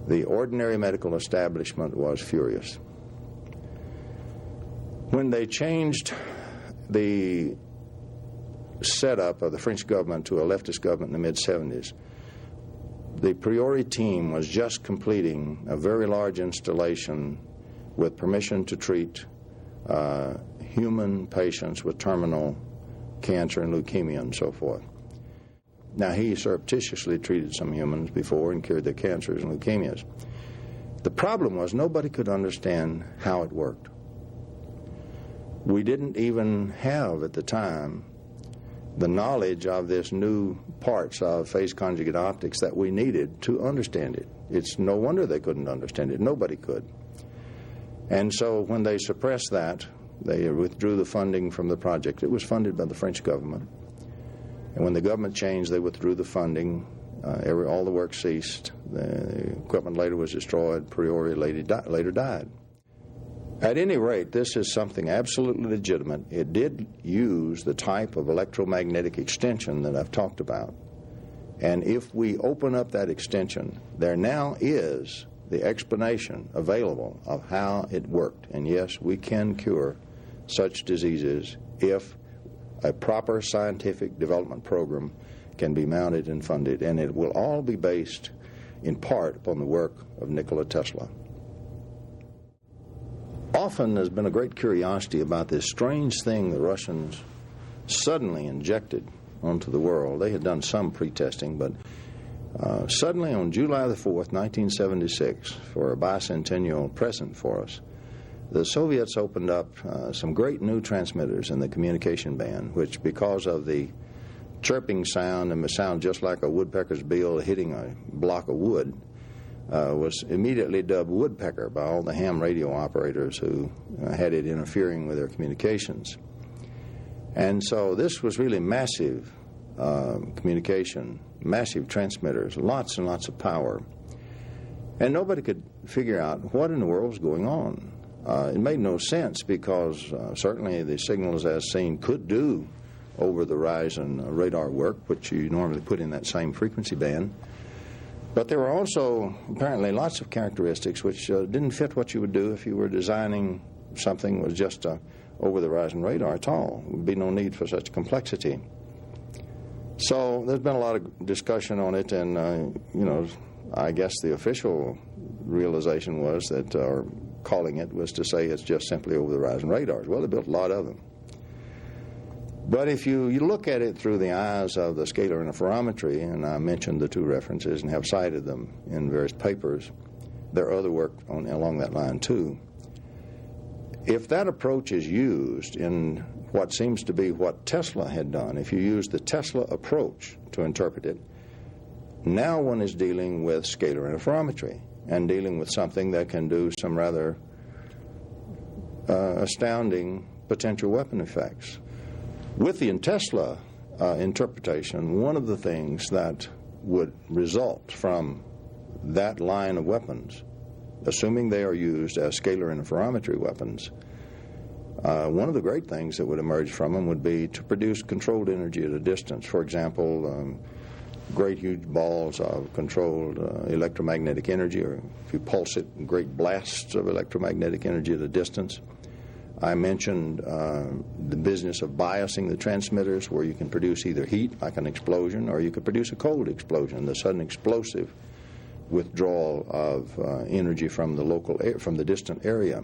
The ordinary medical establishment was furious. When they changed the setup of the French government to a leftist government in the mid-'70s, the Priori team was just completing a very large installation with permission to treat human patients with terminal cancer and leukemia and so forth. Now, he surreptitiously treated some humans before and cured their cancers and leukemias. The problem was nobody could understand how it worked. We didn't even have at the time the knowledge of this new parts of phase conjugate optics that we needed to understand it. It's no wonder they couldn't understand it. Nobody could. And so when they suppressed that, they withdrew the funding from the project. It was funded by the French government. And when the government changed, they withdrew the funding. All the work ceased. The equipment later was destroyed. Priori later died. At any rate, this is something absolutely legitimate. It did use the type of electromagnetic extension that I've talked about. And if we open up that extension, there now is the explanation available of how it worked. And yes, we can cure such diseases if a proper scientific development program can be mounted and funded, and it will all be based in part upon the work of Nikola Tesla. Often there's been a great curiosity about this strange thing the Russians suddenly injected onto the world. They had done some pre-testing, but suddenly on July the 4th, 1976, for a bicentennial present for us, the Soviets opened up some great new transmitters in the communication band, which, because of the chirping sound and the sound just like a woodpecker's bill hitting a block of wood, was immediately dubbed woodpecker by all the ham radio operators who had it interfering with their communications. And so this was really massive communication, massive transmitters, lots and lots of power. And nobody could figure out what in the world was going on. It made no sense because certainly the signals as seen could do over-the-horizon radar work, which you normally put in that same frequency band. But there were also apparently lots of characteristics which didn't fit what you would do if you were designing something that was just over-the-horizon radar at all. There would be no need for such complexity. So there's been a lot of discussion on it, and, I guess the official realization was that, or calling it, was to say it's just simply over-the-horizon radars. Well, they built a lot of them. But if you look at it through the eyes of the scalar interferometry, and I mentioned the two references and have cited them in various papers, there are other work along that line too. If that approach is used in what seems to be what Tesla had done, if you use the Tesla approach to interpret it, now one is dealing with scalar interferometry and dealing with something that can do some rather astounding potential weapon effects. With the Tesla interpretation, one of the things that would result from that line of weapons, assuming they are used as scalar interferometry weapons, one of the great things that would emerge from them would be to produce controlled energy at a distance. For example, great huge balls of controlled electromagnetic energy, or if you pulse it, great blasts of electromagnetic energy at a distance. I mentioned the business of biasing the transmitters, where you can produce either heat, like an explosion, or you could produce a cold explosion, the sudden explosive withdrawal of energy from the distant area.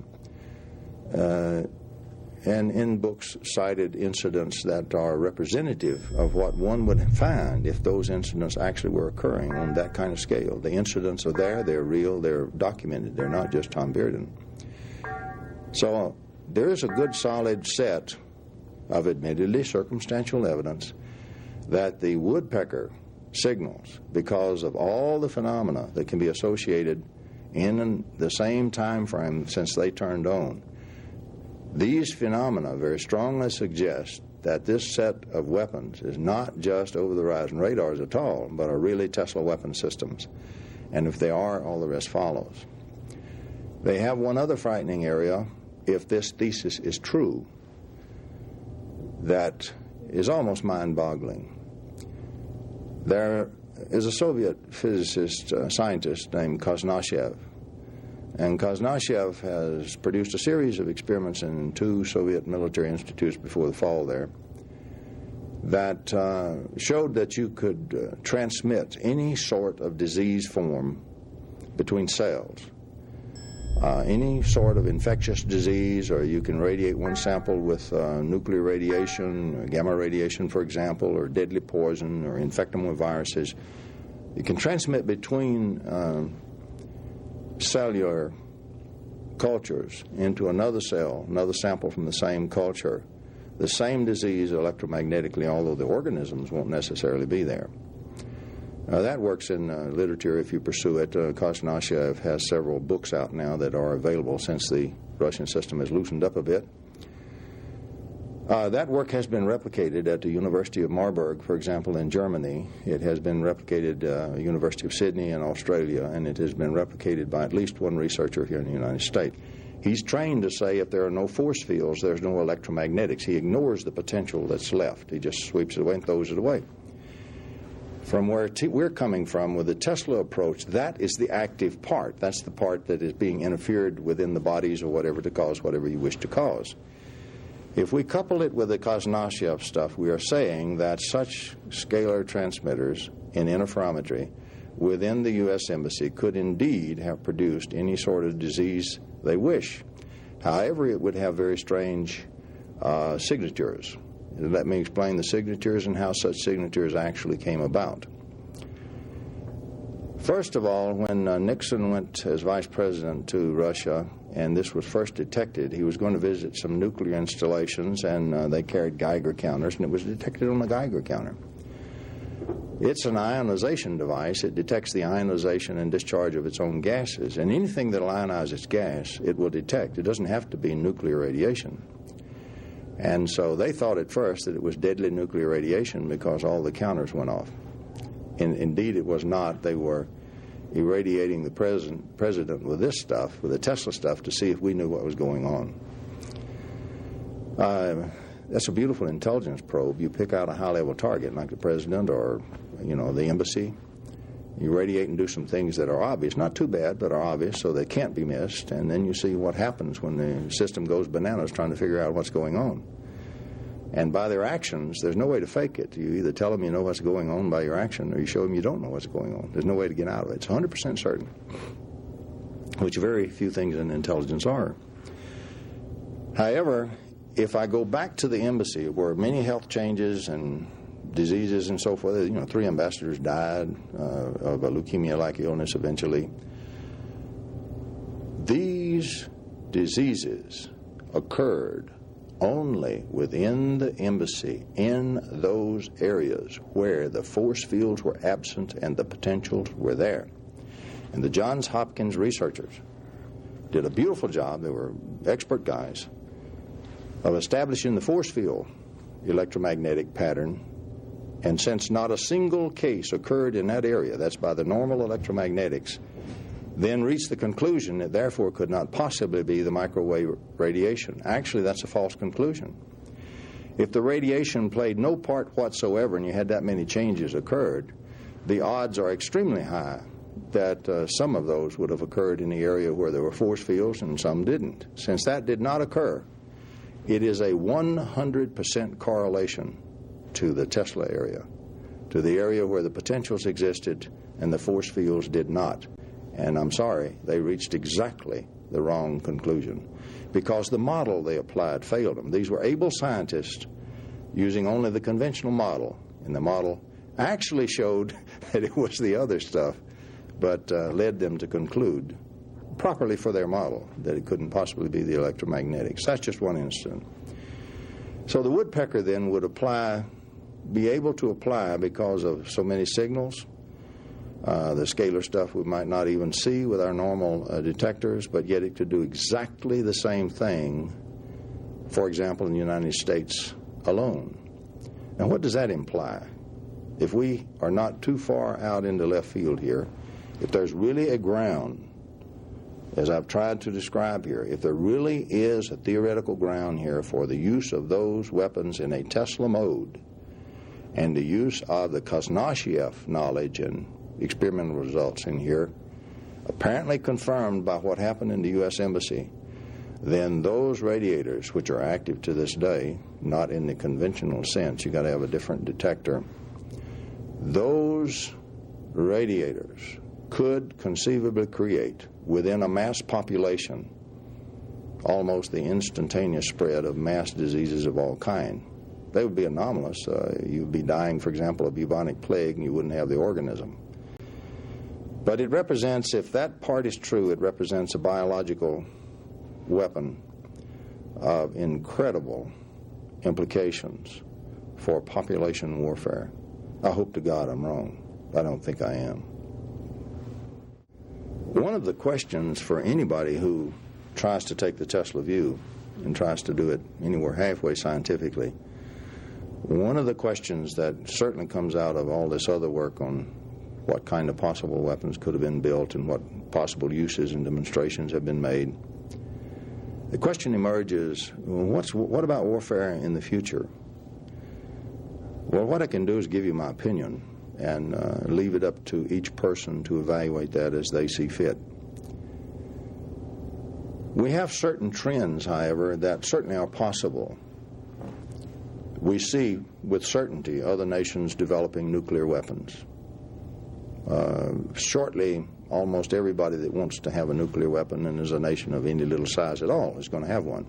And in books cited incidents that are representative of what one would find if those incidents actually were occurring on that kind of scale. The incidents are there, they're real, they're documented, they're not just Tom Bearden. So there is a good solid set of admittedly circumstantial evidence that the woodpecker signals, because of all the phenomena that can be associated in the same time frame since they turned on, these phenomena very strongly suggest that this set of weapons is not just over-the-horizon radars at all, but are really Tesla weapon systems. And if they are, all the rest follows. They have one other frightening area, if this thesis is true, that is almost mind-boggling. There is a Soviet physicist, scientist named Kosnashev, and Kosnashev has produced a series of experiments in 2 Soviet military institutes before the fall there that showed that you could transmit any sort of disease form between cells. Any sort of infectious disease, or you can radiate one sample with nuclear radiation, gamma radiation, for example, or deadly poison, or infect them with viruses. You can transmit between cellular cultures into another cell, another sample from the same culture, the same disease electromagnetically, although the organisms won't necessarily be there. That works in literature if you pursue it. Kosnashev has several books out now that are available since the Russian system has loosened up a bit. That work has been replicated at the University of Marburg, for example, in Germany. It has been replicated at the University of Sydney in Australia, and it has been replicated by at least one researcher here in the United States. He's trained to say if there are no force fields, there's no electromagnetics. He ignores the potential that's left. He just sweeps it away and throws it away. From where we're coming from with the Tesla approach, that is the active part. That's the part that is being interfered within the bodies or whatever to cause whatever you wish to cause. If we couple it with the Kosnashev stuff, we are saying that such scalar transmitters in interferometry within the U.S. Embassy could indeed have produced any sort of disease they wish. However, it would have very strange signatures. Let me explain the signatures and how such signatures actually came about. First of all, when Nixon went as vice president to Russia, and this was first detected, he was going to visit some nuclear installations, and they carried Geiger counters, and it was detected on the Geiger counter. It's an ionization device. It detects the ionization and discharge of its own gases, and anything that will ionize its gas, it will detect. It doesn't have to be nuclear radiation. And so they thought at first that it was deadly nuclear radiation because all the counters went off. Indeed, it was not. They were irradiating the president with this stuff, with the Tesla stuff, to see if we knew what was going on. That's a beautiful intelligence probe. You pick out a high-level target like the president or, the embassy. You radiate and do some things that are obvious, not too bad, but are obvious, so they can't be missed. And then you see what happens when the system goes bananas trying to figure out what's going on. And by their actions, there's no way to fake it. You either tell them you know what's going on by your action, or you show them you don't know what's going on. There's no way to get out of it. It's 100% certain, which very few things in intelligence are. However, if I go back to the embassy where many health changes and diseases and so forth, 3 ambassadors died of a leukemia-like illness eventually. These diseases occurred only within the embassy in those areas where the force fields were absent and the potentials were there. And the Johns Hopkins researchers did a beautiful job. They were expert guys of establishing the force field electromagnetic pattern. And since not a single case occurred in that area, that's by the normal electromagnetics, then reached the conclusion that therefore could not possibly be the microwave radiation. Actually, that's a false conclusion. If the radiation played no part whatsoever and you had that many changes occurred, the odds are extremely high that some of those would have occurred in the area where there were force fields and some didn't. Since that did not occur, it is a 100% correlation to the Tesla area, to the area where the potentials existed and the force fields did not. And I'm sorry, they reached exactly the wrong conclusion because the model they applied failed them. These were able scientists using only the conventional model, and the model actually showed that it was the other stuff, but led them to conclude properly for their model that it couldn't possibly be the electromagnetics. That's just one instance. So the woodpecker then would be able to apply because of so many signals. The scalar stuff we might not even see with our normal detectors, but yet it could do exactly the same thing, for example, in the United States alone. Now, what does that imply? If we are not too far out into left field here, if there's really a ground as I've tried to describe here, if there really is a theoretical ground here for the use of those weapons in a Tesla mode, and the use of the Kazanashiev knowledge and experimental results in here, apparently confirmed by what happened in the U.S. Embassy, then those radiators, which are active to this day, not in the conventional sense, you've got to have a different detector, those radiators could conceivably create, within a mass population, almost the instantaneous spread of mass diseases of all kind. They would be anomalous. You'd be dying, for example, of bubonic plague, and you wouldn't have the organism. But it represents, if that part is true, it represents a biological weapon of incredible implications for population warfare. I hope to God I'm wrong. I don't think I am. One of the questions for anybody who tries to take the Tesla view and tries to do it anywhere halfway scientifically, one of the questions that certainly comes out of all this other work on what kind of possible weapons could have been built and what possible uses and demonstrations have been made, the question emerges, what about warfare in the future? Well, what I can do is give you my opinion and leave it up to each person to evaluate that as they see fit. We have certain trends, however, that certainly are possible. We see with certainty other nations developing nuclear weapons. Shortly, almost everybody that wants to have a nuclear weapon and is a nation of any little size at all is going to have one.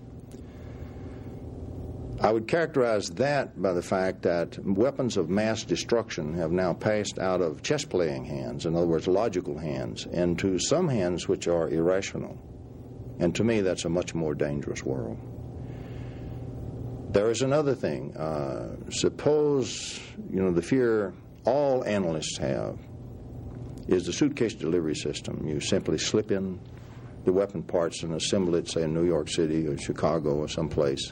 I would characterize that by the fact that weapons of mass destruction have now passed out of chess-playing hands, in other words, logical hands, into some hands which are irrational. And to me, that's a much more dangerous world. There is another thing. Suppose, the fear all analysts have is the suitcase delivery system. You simply slip in the weapon parts and assemble it, say, in New York City or Chicago or someplace.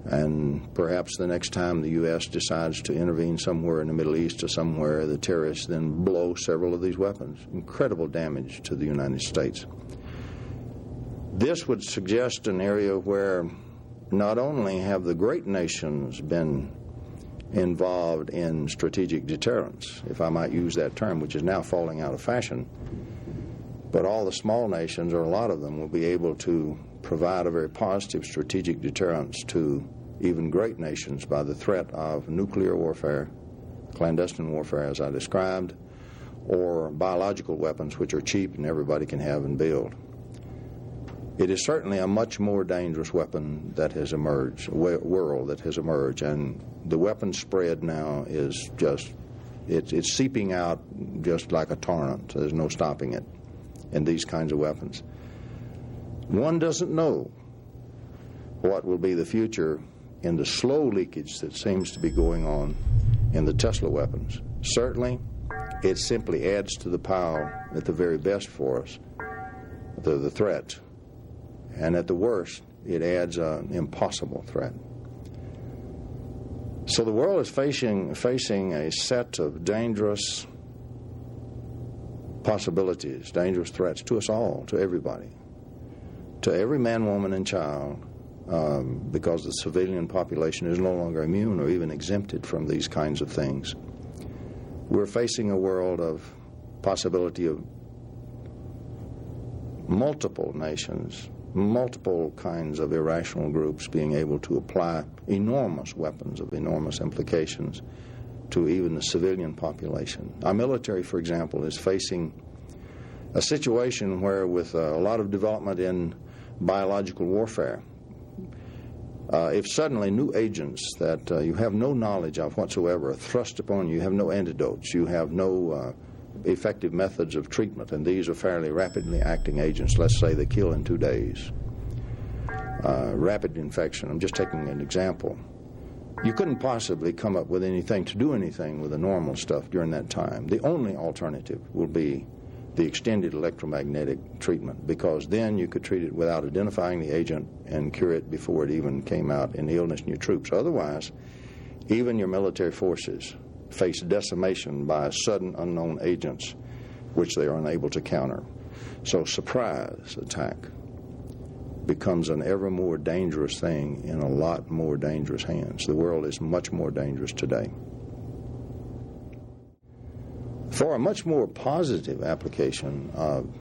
And perhaps the next time the U.S. decides to intervene somewhere in the Middle East or somewhere, the terrorists then blow several of these weapons. Incredible damage to the United States. This would suggest an area where not only have the great nations been involved in strategic deterrence, if I might use that term, which is now falling out of fashion, but all the small nations, or a lot of them, will be able to provide a very positive strategic deterrence to even great nations by the threat of nuclear warfare, clandestine warfare as I described, or biological weapons which are cheap and everybody can have and build. It is certainly a much more dangerous weapon that has emerged, world that has emerged, and the weapon spread now is just, it's seeping out just like a torrent. There's no stopping it in these kinds of weapons. One doesn't know what will be the future in the slow leakage that seems to be going on in the Tesla weapons. Certainly, it simply adds to the pile at the very best for us, the threat. And at the worst, it adds an impossible threat. So the world is facing a set of dangerous possibilities, dangerous threats to us all, to everybody, to every man, woman, and child, because the civilian population is no longer immune or even exempted from these kinds of things. We're facing a world of possibility of multiple nations, multiple kinds of irrational groups being able to apply enormous weapons of enormous implications to even the civilian population. Our military, for example, is facing a situation where, with a lot of development in biological warfare, if suddenly new agents that you have no knowledge of whatsoever are thrust upon you, you have no antidotes, you have no effective methods of treatment, and these are fairly rapidly acting agents. Let's say they kill in 2 days. Rapid infection, I'm just taking an example. You couldn't possibly come up with anything to do anything with the normal stuff during that time. The only alternative will be the extended electromagnetic treatment, because then you could treat it without identifying the agent and cure it before it even came out in the illness in your troops. Otherwise, even your military forces face decimation by sudden unknown agents which they are unable to counter. So surprise attack becomes an ever more dangerous thing in a lot more dangerous hands. The world is much more dangerous today. For a much more positive application of,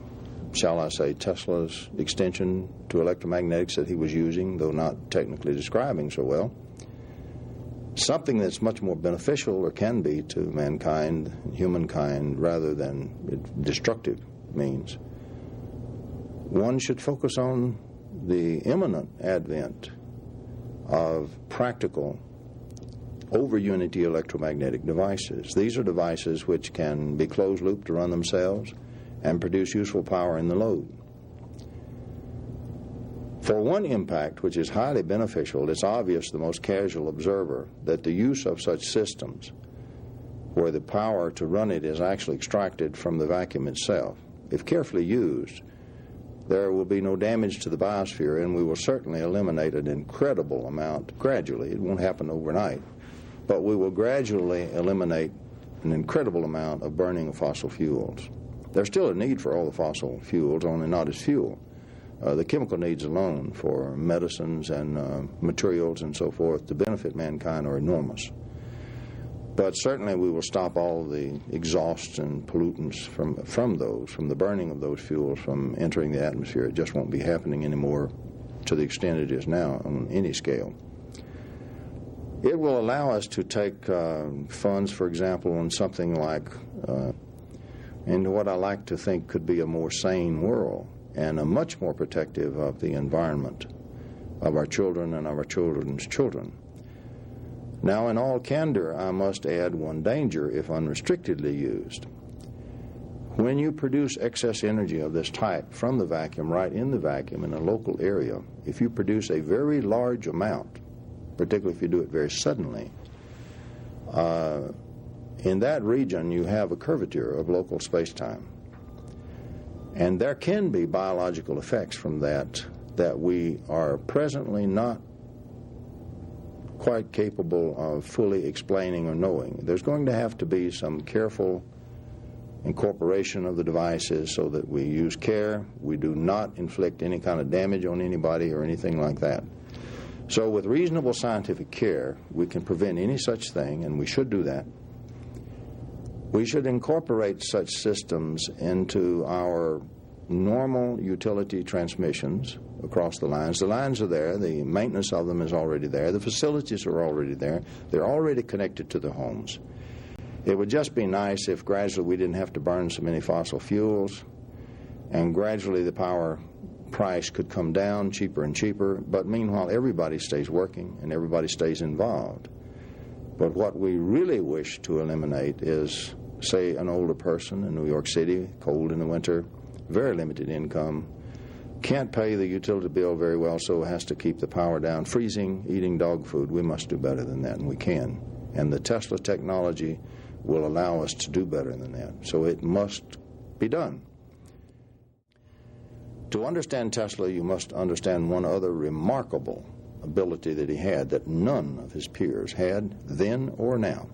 shall I say, Tesla's extension to electromagnetics that he was using, though not technically describing so well, something that's much more beneficial, or can be, to mankind, humankind, rather than destructive means, one should focus on the imminent advent of practical over-unity electromagnetic devices. These are devices which can be closed-loop to run themselves and produce useful power in the load. For one impact which is highly beneficial, it's obvious to the most casual observer that the use of such systems, where the power to run it is actually extracted from the vacuum itself, if carefully used, there will be no damage to the biosphere, and we will certainly eliminate an incredible amount gradually. It won't happen overnight, but we will gradually eliminate an incredible amount of burning of fossil fuels. There's still a need for all the fossil fuels, only not as fuel. The chemical needs alone for medicines and materials and so forth to benefit mankind are enormous. But certainly we will stop all the exhausts and pollutants from the burning of those fuels from entering the atmosphere. It just won't be happening anymore to the extent it is now on any scale. It will allow us to take funds, for example, on something like into what I like to think could be a more sane world and a much more protective of the environment, of our children and of our children's children. Now, in all candor, I must add one danger if unrestrictedly used. When you produce excess energy of this type from the vacuum, right in the vacuum in a local area, if you produce a very large amount, particularly if you do it very suddenly, in that region you have a curvature of local space-time. And there can be biological effects from that we are presently not quite capable of fully explaining or knowing. There's going to have to be some careful incorporation of the devices so that we use care. We do not inflict any kind of damage on anybody or anything like that. So with reasonable scientific care, we can prevent any such thing, and we should do that. We should incorporate such systems into our normal utility transmissions across the lines. The lines are there. The maintenance of them is already there. The facilities are already there. They're already connected to the homes. It would just be nice if gradually we didn't have to burn so many fossil fuels, and gradually the power price could come down cheaper and cheaper, but meanwhile everybody stays working and everybody stays involved. But what we really wish to eliminate is, say, an older person in New York City, cold in the winter, very limited income, can't pay the utility bill very well, so has to keep the power down, freezing, eating dog food. We must do better than that, and we can. And the Tesla technology will allow us to do better than that. So it must be done. To understand Tesla, you must understand one other remarkable ability that he had that none of his peers had then or now.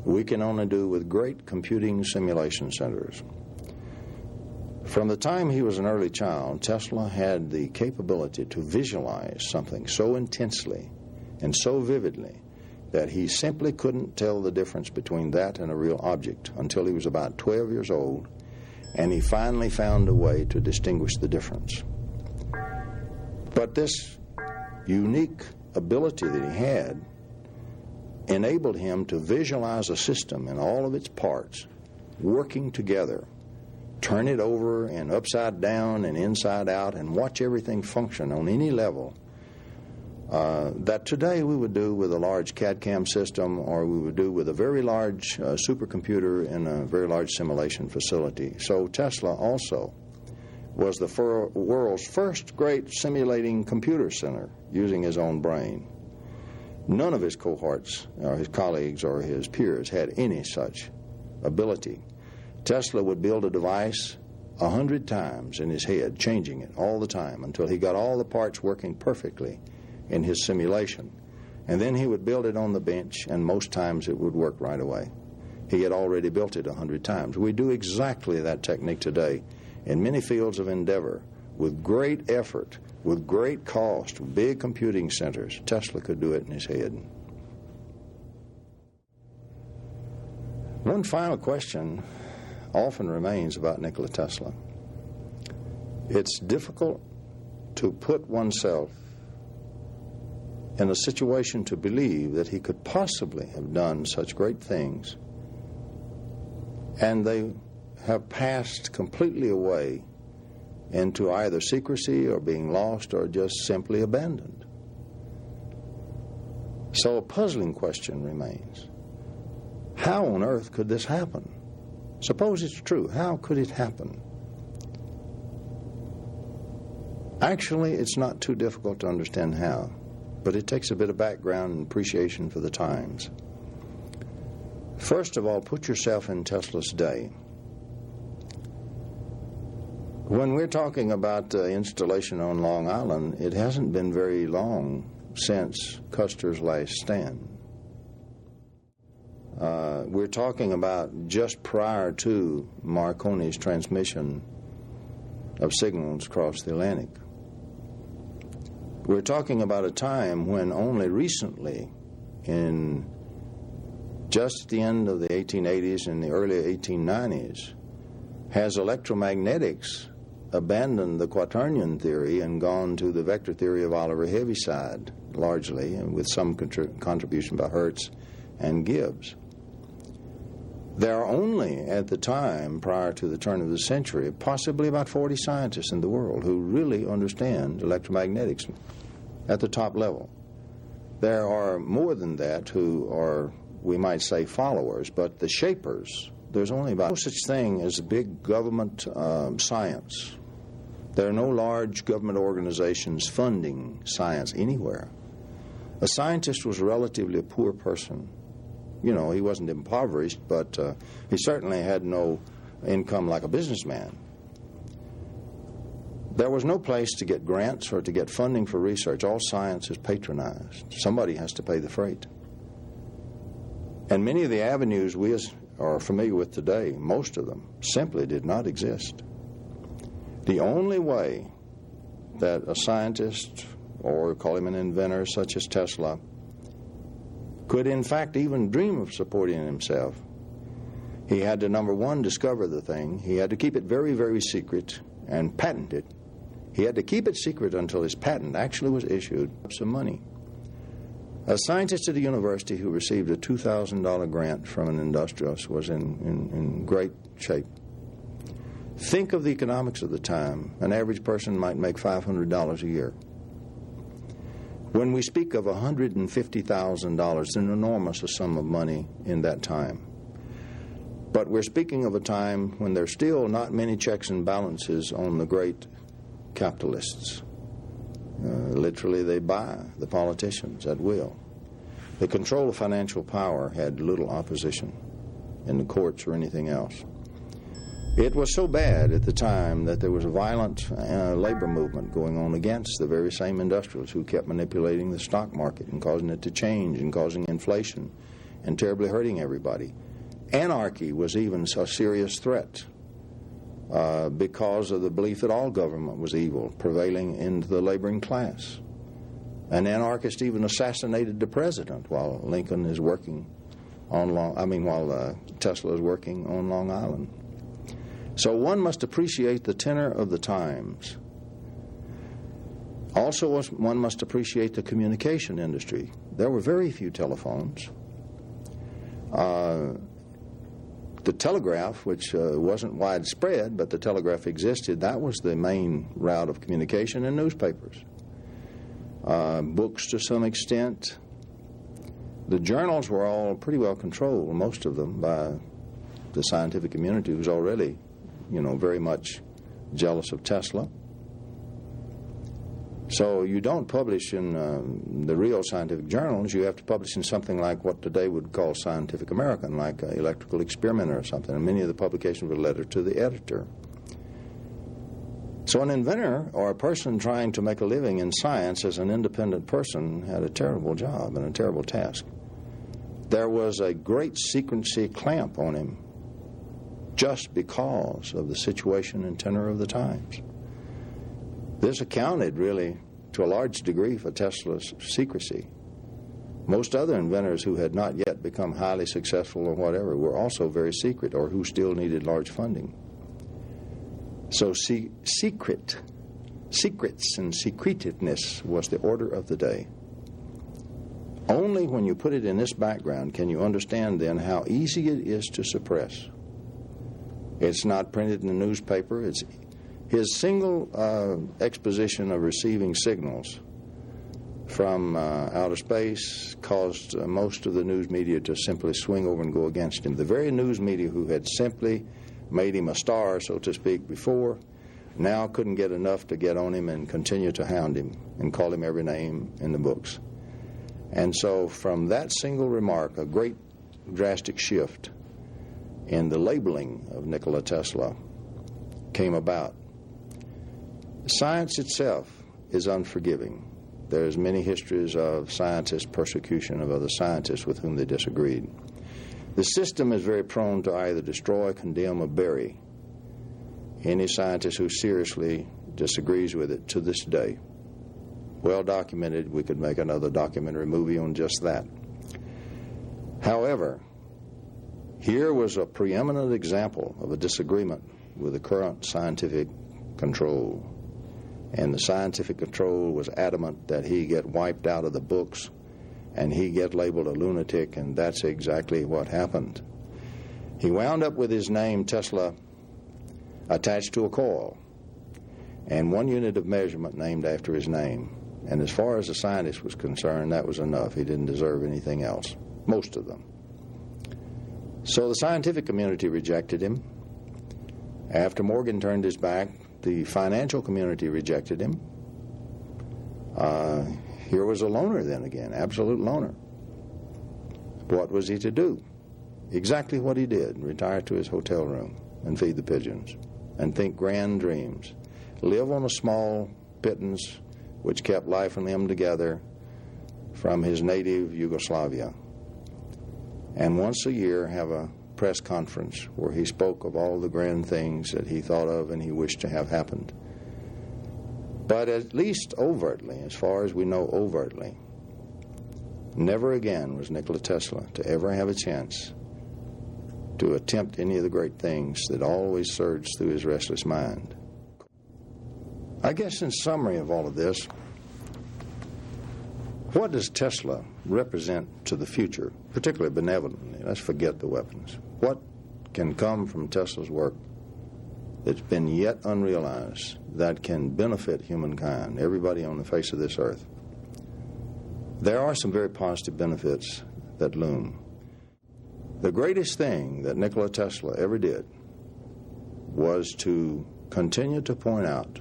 We can only do with great computing simulation centers. From the time he was an early child, Tesla had the capability to visualize something so intensely and so vividly that he simply couldn't tell the difference between that and a real object until he was about 12 years old, and he finally found a way to distinguish the difference. But this unique ability that he had enabled him to visualize a system and all of its parts working together, turn it over and upside down and inside out, and watch everything function on any level that today we would do with a large CAD-CAM system, or we would do with a very large supercomputer in a very large simulation facility. So Tesla also was the world's first great simulating computer center using his own brain. None of his cohorts, or his colleagues, or his peers had any such ability. Tesla would build a device 100 times in his head, changing it all the time until he got all the parts working perfectly in his simulation. And then he would build it on the bench, and most times it would work right away. He had already built it 100 times. We do exactly that technique today in many fields of endeavor, with great effort, with great cost, big computing centers. Tesla could do it in his head. One final question often remains about Nikola Tesla. It's difficult to put oneself in a situation to believe that he could possibly have done such great things, and they have passed completely away into either secrecy or being lost or just simply abandoned. So a puzzling question remains. How on earth could this happen? Suppose it's true. How could it happen? Actually, it's not too difficult to understand how, but it takes a bit of background and appreciation for the times. First of all, put yourself in Tesla's day. When we're talking about installation on Long Island, it hasn't been very long since Custer's last stand. We're talking about just prior to Marconi's transmission of signals across the Atlantic. We're talking about a time when only recently, in just the end of the 1880s and the early 1890s, has electromagnetics abandoned the quaternion theory and gone to the vector theory of Oliver Heaviside, largely, and with some contribution by Hertz and Gibbs. There are only, at the time, prior to the turn of the century, possibly about 40 scientists in the world who really understand electromagnetics at the top level. There are more than that who are, we might say, followers, but the shapers, there's only about no such thing as big government science. There are no large government organizations funding science anywhere. A scientist was relatively a poor person. You know, he wasn't impoverished, but he certainly had no income like a businessman. There was no place to get grants or to get funding for research. All science is patronized. Somebody has to pay the freight. And many of the avenues we are familiar with today, most of them, simply did not exist. The only way that a scientist, or call him an inventor such as Tesla, could in fact even dream of supporting himself, he had to, number one, discover the thing. He had to keep it very, very secret and patent it. He had to keep it secret until his patent actually was issued. Some money. A scientist at a university who received a $2,000 grant from an industrialist was in great shape. Think of the economics of the time. An average person might make $500 a year. When we speak of $150,000, an enormous sum of money in that time. But we're speaking of a time when there's still not many checks and balances on the great capitalists. Literally, they buy the politicians at will. The control of financial power had little opposition in the courts or anything else. It was so bad at the time that there was a violent labor movement going on against the very same industrialists who kept manipulating the stock market and causing it to change and causing inflation and terribly hurting everybody. Anarchy was even a serious threat because of the belief that all government was evil, prevailing into the laboring class. An anarchist even assassinated the president while Lincoln is working on while Tesla is working on Long Island. So one must appreciate the tenor of the times. Also, one must appreciate the communication industry. There were very few telephones. The telegraph, which wasn't widespread, but the telegraph existed, that was the main route of communication, and newspapers. Books to some extent. The journals were all pretty well controlled, most of them, by the scientific community, who was already very much jealous of Tesla. So you don't publish in the real scientific journals. You have to publish in something like what today would call Scientific American, like Electrical Experimenter or something. And many of the publications were a letter to the editor. So an inventor or a person trying to make a living in science as an independent person had a terrible job and a terrible task. There was a great secrecy clamp on him. just because of the situation and tenor of the times. This accounted really to a large degree for Tesla's secrecy. Most other inventors who had not yet become highly successful or whatever were also very secret, or who still needed large funding. So secrets and secretiveness was the order of the day. Only when you put it in this background can you understand then how easy it is to suppress. It's not printed in the newspaper. It's his single exposition of receiving signals from outer space caused most of the news media to simply swing over and go against him. The very news media who had simply made him a star, so to speak, before, now couldn't get enough to get on him and continue to hound him and call him every name in the books. And so from that single remark, a great drastic shift in the labeling of Nikola Tesla came about. Science itself is unforgiving. There's many histories of scientists' persecution of other scientists with whom they disagreed. The system is very prone to either destroy, condemn, or bury any scientist who seriously disagrees with it to this day. Well documented. We could make another documentary movie on just that. However, here was a preeminent example of a disagreement with the current scientific control. And the scientific control was adamant that he get wiped out of the books and he get labeled a lunatic, and that's exactly what happened. He wound up with his name, Tesla, attached to a coil, and one unit of measurement named after his name. And as far as the scientist was concerned, that was enough. He didn't deserve anything else, most of them. So the scientific community rejected him. After Morgan turned his back, the financial community rejected him. Here was a loner then again, absolute loner. What was he to do? Exactly what he did: retire to his hotel room and feed the pigeons and think grand dreams. Live on a small pittance which kept life and limb together from his native Yugoslavia. And once a year have a press conference where he spoke of all the grand things that he thought of and he wished to have happened. But at least overtly, as far as we know overtly, never again was Nikola Tesla to ever have a chance to attempt any of the great things that always surged through his restless mind. I guess in summary of all of this, what does Tesla represent to the future, particularly benevolently? Let's forget the weapons. What can come from Tesla's work that's been yet unrealized that can benefit humankind, everybody on the face of this earth? There are some very positive benefits that loom. The greatest thing that Nikola Tesla ever did was to continue to point out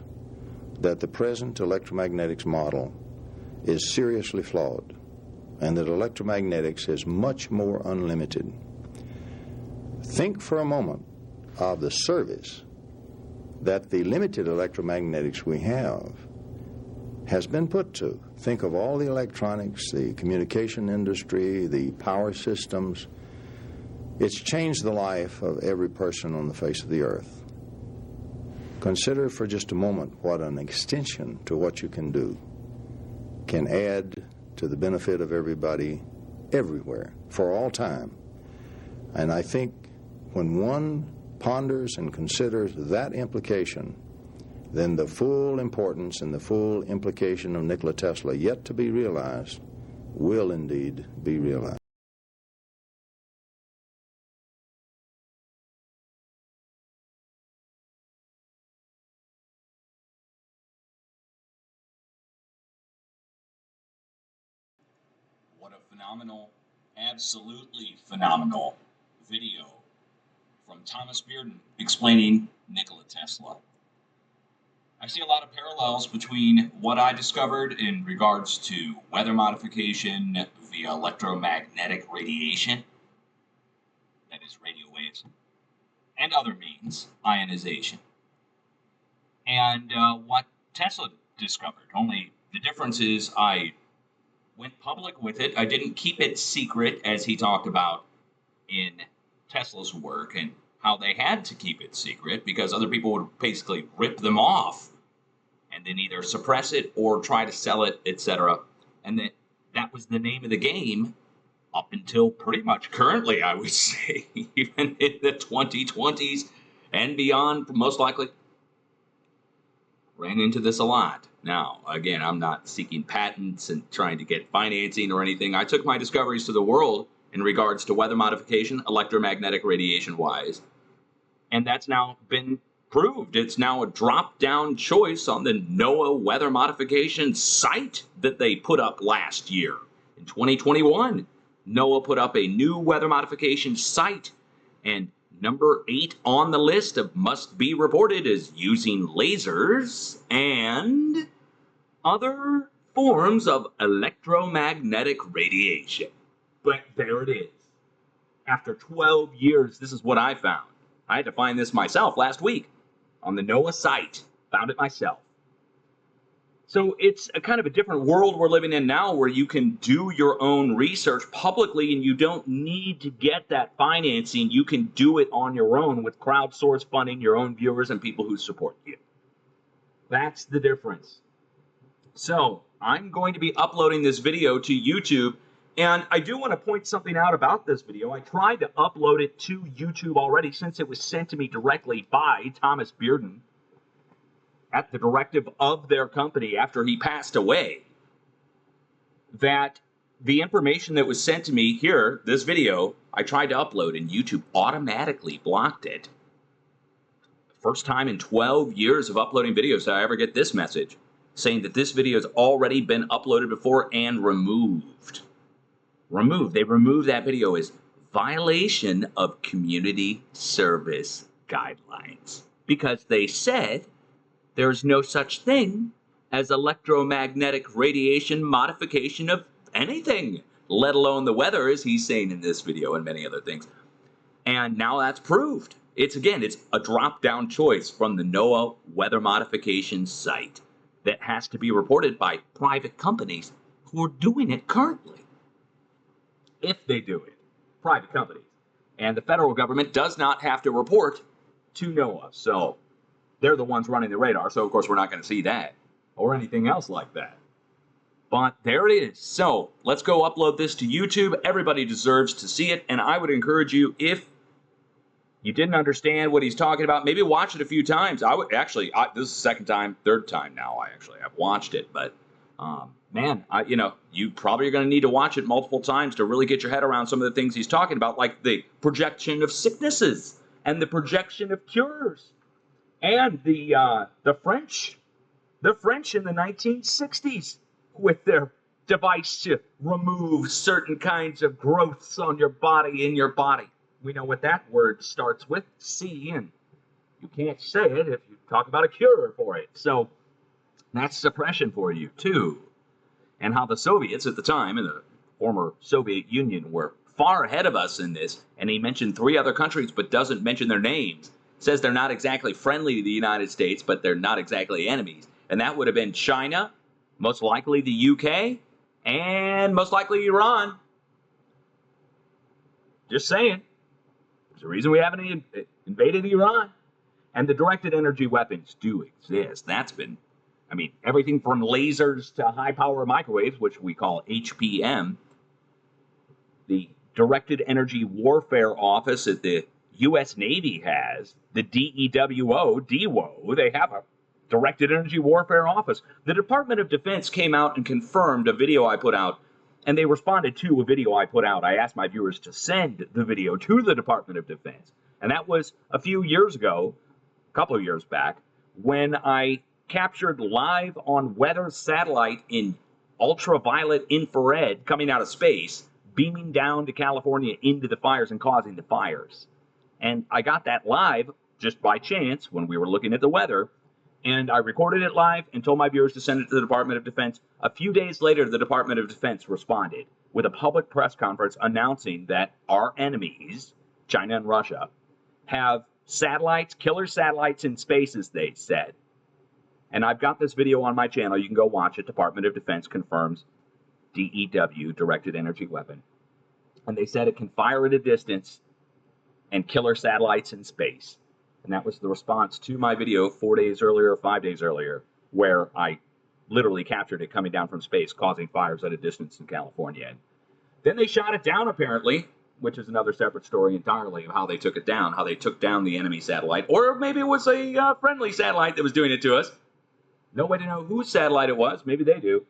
that the present electromagnetics model is seriously flawed, and that electromagnetics is much more unlimited. Think for a moment of the service that the limited electromagnetics we have has been put to. Think of all the electronics, the communication industry, the power systems. It's changed the life of every person on the face of the earth. Consider for just a moment what an extension to what you can do can add to the benefit of everybody, everywhere, for all time. And I think when one ponders and considers that implication, then the full importance and the full implication of Nikola Tesla, yet to be realized, will indeed be realized. What a phenomenal, absolutely phenomenal video from Thomas Bearden explaining Nikola Tesla. I see a lot of parallels between what I discovered in regards to weather modification via electromagnetic radiation, that is radio waves, and other means, ionization, and what Tesla discovered. Only the difference is I went public with it. I didn't keep it secret, as he talked about in Tesla's work, and how they had to keep it secret because other people would basically rip them off and then either suppress it or try to sell it, etc. And that was the name of the game up until pretty much currently, I would say, even in the 2020s and beyond, most likely. Ran into this a lot. Now, again, I'm not seeking patents and trying to get financing or anything. I took my discoveries to the world in regards to weather modification, electromagnetic radiation-wise, and that's now been proved. It's now a drop-down choice on the NOAA weather modification site that they put up last year. In 2021, NOAA put up a new weather modification site, and number 8 on the list of must be reported is using lasers and other forms of electromagnetic radiation. But there it is. After 12 years, this is what I found. I had to find this myself last week on the NOAA site. Found it myself. So it's a kind of a different world we're living in now where you can do your own research publicly and you don't need to get that financing. You can do it on your own with crowdsource funding, your own viewers, and people who support you. That's the difference. So I'm going to be uploading this video to YouTube, and I do want to point something out about this video. I tried to upload it to YouTube already since it was sent to me directly by Thomas Bearden at the directive of their company after he passed away, that the information that was sent to me here, this video, I tried to upload and YouTube automatically blocked it. First time in 12 years of uploading videos did I ever get this message saying that this video has already been uploaded before and removed. They removed that video as violation of community service guidelines because they said there's no such thing as electromagnetic radiation modification of anything, let alone the weather, as he's saying in this video and many other things. And now that's proved. It's a drop-down choice from the NOAA weather modification site that has to be reported by private companies who are doing it currently. If they do it, private companies. And the federal government does not have to report to NOAA. So they're the ones running the radar, so of course we're not going to see that or anything else like that. But there it is. So let's go upload this to YouTube. Everybody deserves to see it, and I would encourage you, if you didn't understand what he's talking about, maybe watch it a few times. I would actually, this is the second time, third time now I actually have watched it, but man, you probably are going to need to watch it multiple times to really get your head around some of the things he's talking about, like the projection of sicknesses and the projection of cures. And the French in the 1960s with their device to remove certain kinds of growths on your body, in your body. We know what that word starts with, C, and you can't say it if you talk about a cure for it. So that's suppression for you, too. And how the Soviets at the time, in the former Soviet Union, were far ahead of us in this. And he mentioned 3 other countries, but doesn't mention their names. Says they're not exactly friendly to the United States, but they're not exactly enemies. And that would have been China, most likely the UK, and most likely Iran. Just saying. There's a reason we haven't invaded Iran. And the directed energy weapons do exist. That's been, everything from lasers to high-power microwaves, which we call HPM. The Directed Energy Warfare Office at the U.S. Navy has, the DEWO, they have a Directed Energy Warfare Office. The Department of Defense came out and confirmed a video I put out, and they responded to a video I put out. I asked my viewers to send the video to the Department of Defense, and that was a few years ago, a couple of years back, when I captured live on weather satellite in ultraviolet infrared coming out of space, beaming down to California into the fires and causing the fires. And I got that live just by chance when we were looking at the weather, and I recorded it live and told my viewers to send it to the Department of Defense. A few days later, the Department of Defense responded with a public press conference announcing that our enemies, China and Russia, have satellites, killer satellites in space, as they said. And I've got this video on my channel. You can go watch it. Department of Defense confirms DEW, Directed Energy Weapon. And they said it can fire at a distance and killer satellites in space. And that was the response to my video 4 days earlier, or 5 days earlier, where I literally captured it coming down from space, causing fires at a distance in California. And then they shot it down, apparently, which is another separate story entirely of how they took it down, how they took down the enemy satellite. Or maybe it was a friendly satellite that was doing it to us. No way to know whose satellite it was. Maybe they do.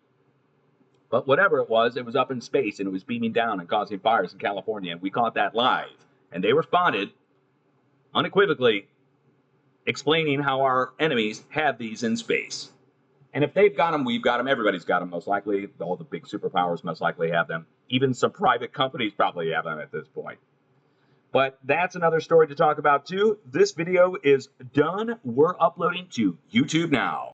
But whatever it was up in space, and it was beaming down and causing fires in California. And we caught that live. And they responded unequivocally, explaining how our enemies have these in space. And if they've got them, we've got them. Everybody's got them, most likely. All the big superpowers most likely have them. Even some private companies probably have them at this point. But that's another story to talk about, too. This video is done. We're uploading to YouTube now.